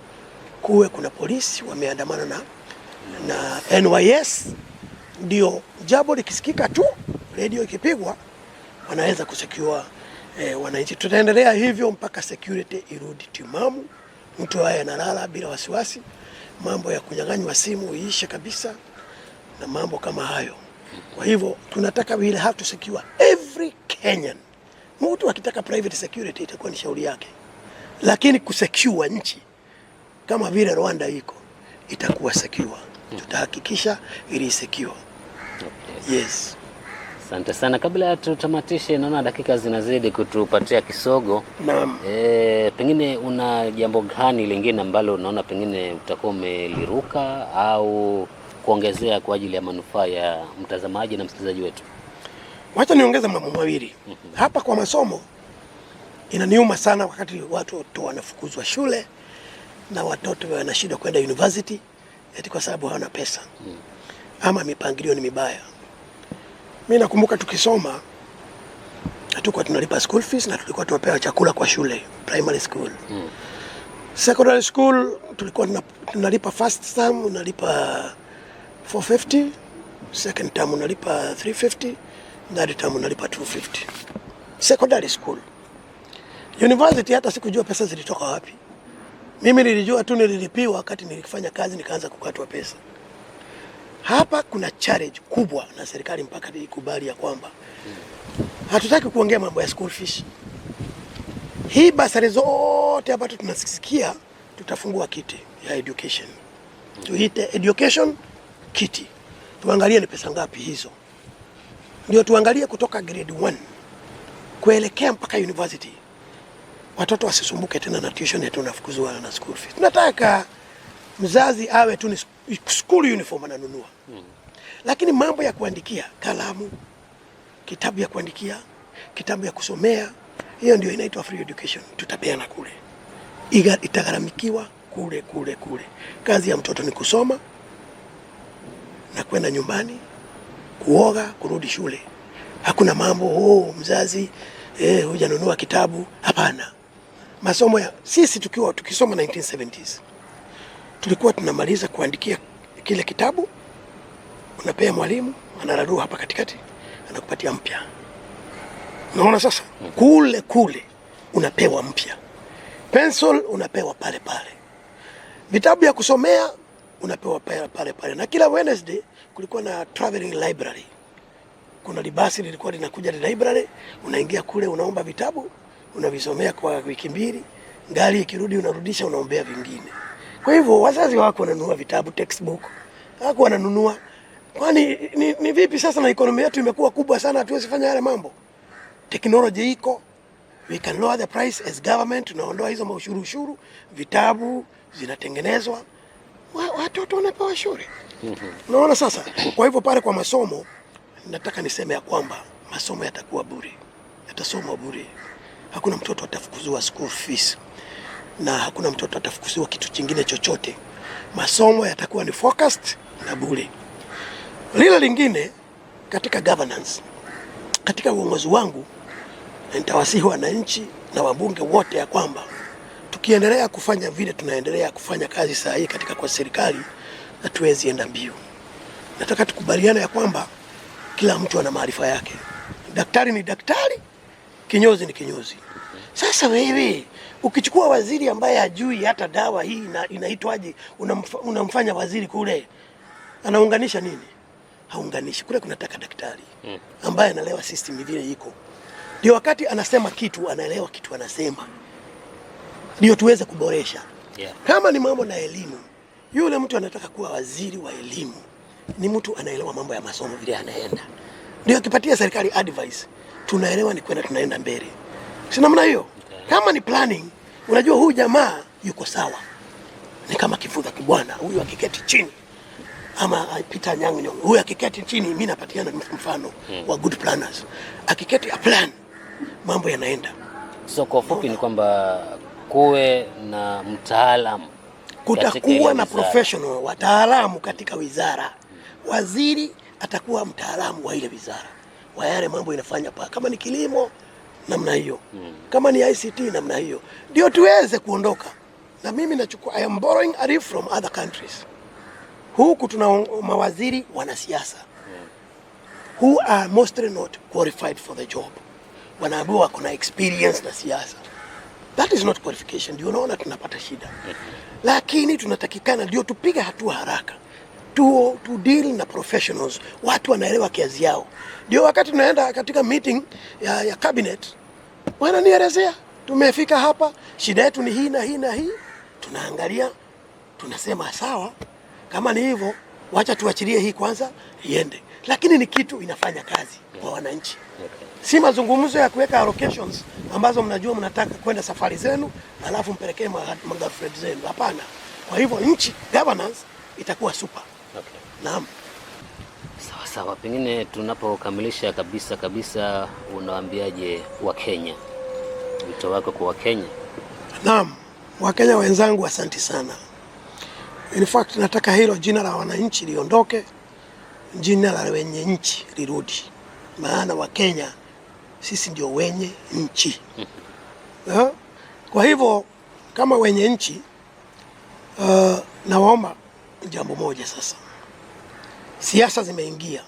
kuwe kuna polisi wameandamana na NYS. Ndio jambo likisikika tu, radio ikipigwa, wanaweza kusecure wananchi. Tutaendelea hivyo mpaka security irudi timamu, mtu aye analala bila wasiwasi, mambo ya kunyang'anywa simu iishe kabisa na mambo kama hayo. Kwa hivyo tunataka we have to secure every Kenyan. Mtu akitaka private security itakuwa ni shauri yake, lakini kusecure nchi kama vile Rwanda iko itakuwa secure. Tutahakikisha ili secure. Okay. Yes. Asante sana. Kabla tutamatishe, naona dakika zinazidi kutupatia kisogo. Naam. Pengine una jambo gani lingine ambalo unaona pengine utakuwa umeliruka au kuongezea kwa ajili ya manufaa ya mtazamaji na msikilizaji wetu? Wacha niongeze mambo mawili. Hapa kwa masomo inaniuma sana wakati watu wanafukuzwa shule na watoto wana shida kwenda university eti kwa sababu hawana pesa. Ama mipangilio ni mibaya. Mimi nakumbuka tukisoma hatukuwa tunalipa school fees na tulikuwa tunapewa chakula kwa shule, primary school. Secondary school tulikuwa tunalipa first term unalipa 450, second term unalipa 350, third term unalipa 250. Secondary school. University hata sikujua pesa zilitoka wapi. Mimi nilijua tu nililipiwa wakati nilifanya kazi nikaanza kukatwa pesa. Hapa kuna challenge kubwa na serikali mpaka ikubali ya kwamba hatutaki kuongea mambo ya school fees. Hii basari zote hapa tunasikia tutafungua kiti ya education. Tuite education kiti. Tuangalie ni pesa ngapi hizo. Ndio tuangalie kutoka grade 1 kuelekea mpaka university. Watoto wasisumbuke tena na tuition yetu nafukuzwa na school fees. Tunataka mzazi awe tu ni school uniform ananunua. Lakini mambo ya kuandikia, kalamu, kitabu ya kuandikia, kitabu ya kusomea, hiyo ndio inaitwa free education. Tutapeana kule. Itagharamikiwa kule. Kazi ya mtoto ni kusoma na kwenda nyumbani, kuoga, kurudi shule. Hakuna mambo mzazi hujanunua kitabu. Hapana. Masomo ya sisi tukisoma 1970s tulikuwa tunamaliza kuandikia kile kitabu, unapea mwalimu, anaradua hapa katikati, anakupatia mpya. Unaona sasa? Kule unapewa mpya. Pencil unapewa pale pale. Vitabu ya kusomea unapewa pale pale. Na kila Wednesday kulikuwa na traveling library. Kuna libasi lilikuwa linakuja library, unaingia kule, unaomba vitabu, unavisomea kwa wiki mbili, gari ikirudi unarudisha, unaombea vingine. Kwa hivyo wazazi wako wananunua vitabu, textbook, hako wananunua. Kwani ni vipi sasa na ekonomia yetu imekuwa kubwa sana, hatuwezi fanya yale mambo? Technology iko, we can lower the price as government, tunaondoa hizo ushuru, vitabu zinatengenezwa, watoto wanapewa shule. Unaona sasa? Kwa hivyo pale kwa masomo, nataka niseme ya kwamba masomo yatakuwa bure. Yatasomwa bure. Hakuna mtoto atafukuzwa school fees. Na hakuna mtoto atafukuzwa kitu kingine chochote. Masomo yatakuwa ni focused na bure. Lile lingine katika governance, katika uongozi wangu, nitawasihi wananchi na wabunge wote ya kwamba tukiendelea kufanya vile tunaendelea kufanya kazi saa hii katika kwa serikali, hatuwezi enda mbio. Nataka tukubaliane ya kwamba kila mtu ana maarifa yake. Daktari ni daktari, kinyozi ni kinyozi. Sasa wewe ukichukua waziri ambaye hajui hata dawa hii inaitwaje, unamfanya waziri kule, anaunganisha nini? Haunganishi. Kule kunataka daktari ambaye anaelewa system vile iko. Ndio wakati anasema kitu, anaelewa kitu anasema. Ndio tuweze kuboresha. Kama ni mambo na elimu, yule mtu anataka kuwa waziri wa elimu ni mtu anaelewa mambo ya masomo vile anaenda. Ndio akipatia serikali advice, tunaelewa ni kwenda tunaenda mbele. Si namna hiyo? Kama ni planning, unajua huyu jamaa yuko sawa. Ni kama Kivutha Kibwana, huyu akiketi chini ama Peter Anyang' Nyong'o, huyu akiketi chini, mimi napatiana mfano wa good planners. Akiketi a plan, mambo yanaenda. So kwa fupi ni kwamba kuwe na mtaalamu, kutakuwa na professional, wataalamu katika wizara. Waziri atakuwa mtaalamu wa ile wizara, wa yale mambo inafanya pa. Kama ni kilimo, namna hiyo. Kama ni ICT, namna hiyo. Ndio tuweze kuondoka. Na mimi nachukua, I am borrowing a riff from other countries. Huku tuna mawaziri wanasiasa who are mostly not qualified for the job. Wanaambiwa kuna experience na siasa. That is not qualification. Ndio unaona tunapata shida. Lakini tunatakikana ndio tupige hatua haraka. To deal na professionals, watu wanaelewa kazi yao. Ndio wakati tunaenda katika meeting ya cabinet, wananielezea tumefika hapa, shida yetu ni hii na hii na hii. Tunaangalia, tunasema sawa, kama ni hivyo, wacha tuachilie hii kwanza iende. Lakini ni kitu inafanya kazi kwa wananchi. Si mazungumzo ya kuweka allocations ambazo mnajua mnataka kwenda safari zenu alafu mpelekee magafred zenu. Hapana. Kwa hivyo nchi governance itakuwa super. Naam. Sawa sawa, pengine tunapokamilisha kabisa, unawaambiaje Wakenya? Wito wako kwa Wakenya? Naam, Wakenya wenzangu, asante sana. In fact, nataka hilo jina la wananchi liondoke, jina la wenye nchi lirudi. Maana Wakenya sisi ndio wenye nchi. Kwa hivyo kama wenye nchi, naomba jambo moja sasa. Siasa zimeingia,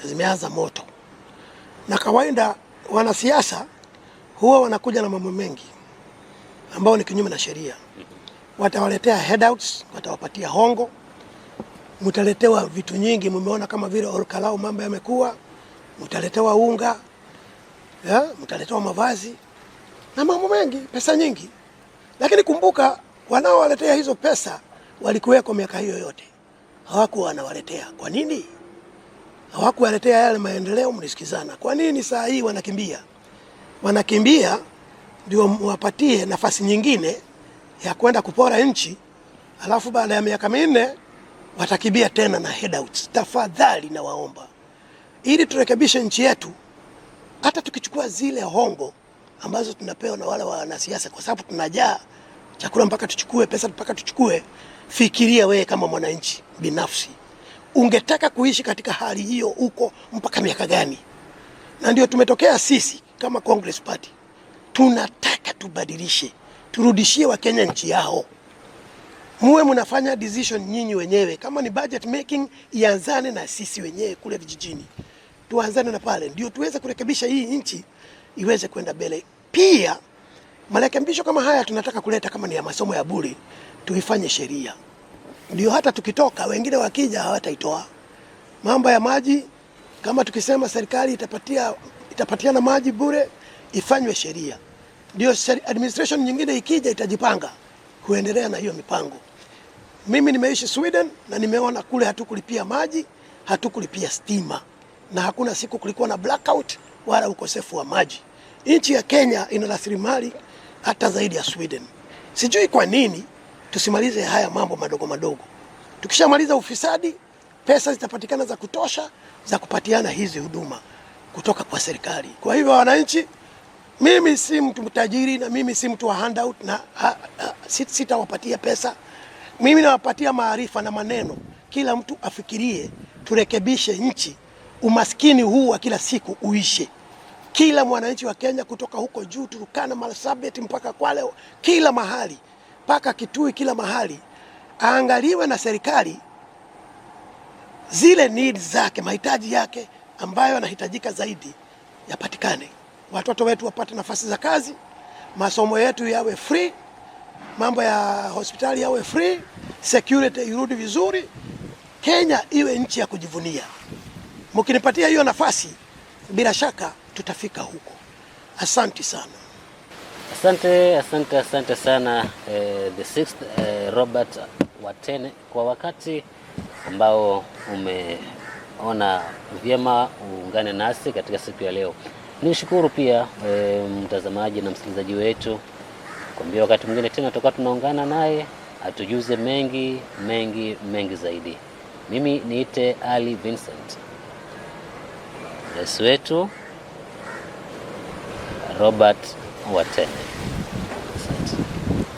zimeanza moto. Na kawaida wanasiasa huwa wanakuja na mambo mengi ambao ni kinyume na sheria. Watawaletea headouts, watawapatia hongo, mtaletewa vitu nyingi, mmeona kama vile Olkalau mambo yamekuwa, mtaletewa unga, mtaletewa mavazi na mambo mengi, pesa nyingi. Lakini kumbuka, wanaowaletea hizo pesa walikuweko miaka hiyo yote. Hawakuwa wanawaletea. Kwa nini? Hawakuwaletea yale maendeleo, mlisikizana. Kwa nini saa hii wanakimbia? Wanakimbia ndio muwapatie nafasi nyingine ya kwenda kupora nchi, alafu baada ya miaka 4 watakimbia tena na headouts. Tafadhali na waomba, ili turekebishe nchi yetu, hata tukichukua zile hongo ambazo tunapewa na wale wanasiasa, kwa sababu tunajaa chakula mpaka tuchukue pesa mpaka tuchukue. Fikiria wewe kama mwananchi binafsi, ungetaka kuishi katika hali hiyo uko mpaka miaka gani? Na ndio tumetokea sisi kama Congress Party tunataka tubadilishe, turudishie Wakenya nchi yao. Muwe mnafanya decision nyinyi wenyewe. Kama ni budget making, ianzane na sisi wenyewe kule vijijini, tuanzane na pale, ndio tuweze kurekebisha hii nchi iweze kwenda mbele. Pia marekebisho kama haya tunataka kuleta, kama ni ya masomo ya bure, tuifanye sheria, ndio hata tukitoka wengine wakija hawataitoa. Mambo ya maji, kama tukisema serikali itapatiana maji bure, ifanywe sheria, ndio administration nyingine ikija itajipanga kuendelea na hiyo mipango. Mimi nimeishi Sweden na nimeona kule hatukulipia maji, hatukulipia stima, na hakuna siku kulikuwa na blackout wala ukosefu wa maji. Nchi ya Kenya ina rasilimali hata zaidi ya Sweden. Sijui kwa nini tusimalize haya mambo madogo madogo. Tukishamaliza ufisadi, pesa zitapatikana za kutosha za kupatiana hizi huduma kutoka kwa serikali. Kwa hivyo wananchi, mimi si mtu tajiri na mimi si mtu wa handout na sitawapatia pesa. Mimi nawapatia maarifa na maneno. Kila mtu afikirie, turekebishe nchi, umaskini huu wa kila siku uishe. Kila mwananchi wa Kenya kutoka huko juu Turkana, Marsabit mpaka Kwale, kila mahali mpaka Kitui, kila mahali aangaliwe na serikali, zile needs zake, mahitaji yake ambayo yanahitajika zaidi yapatikane. Watoto wetu wapate nafasi za kazi, masomo yetu yawe free, mambo ya hospitali yawe free, security irudi vizuri, Kenya iwe nchi ya kujivunia. Mkinipatia hiyo nafasi, bila shaka tutafika huko. Asante sana. Asante sana the sixth Robert Watene, kwa wakati ambao umeona vyema uungane nasi katika siku ya leo. Nishukuru pia mtazamaji na msikilizaji wetu, kwambia wakati mwingine tena tutakuwa tunaungana naye atujuze mengi zaidi. Mimi niite Ali Vincent, rais wetu Robert Watene. Asante.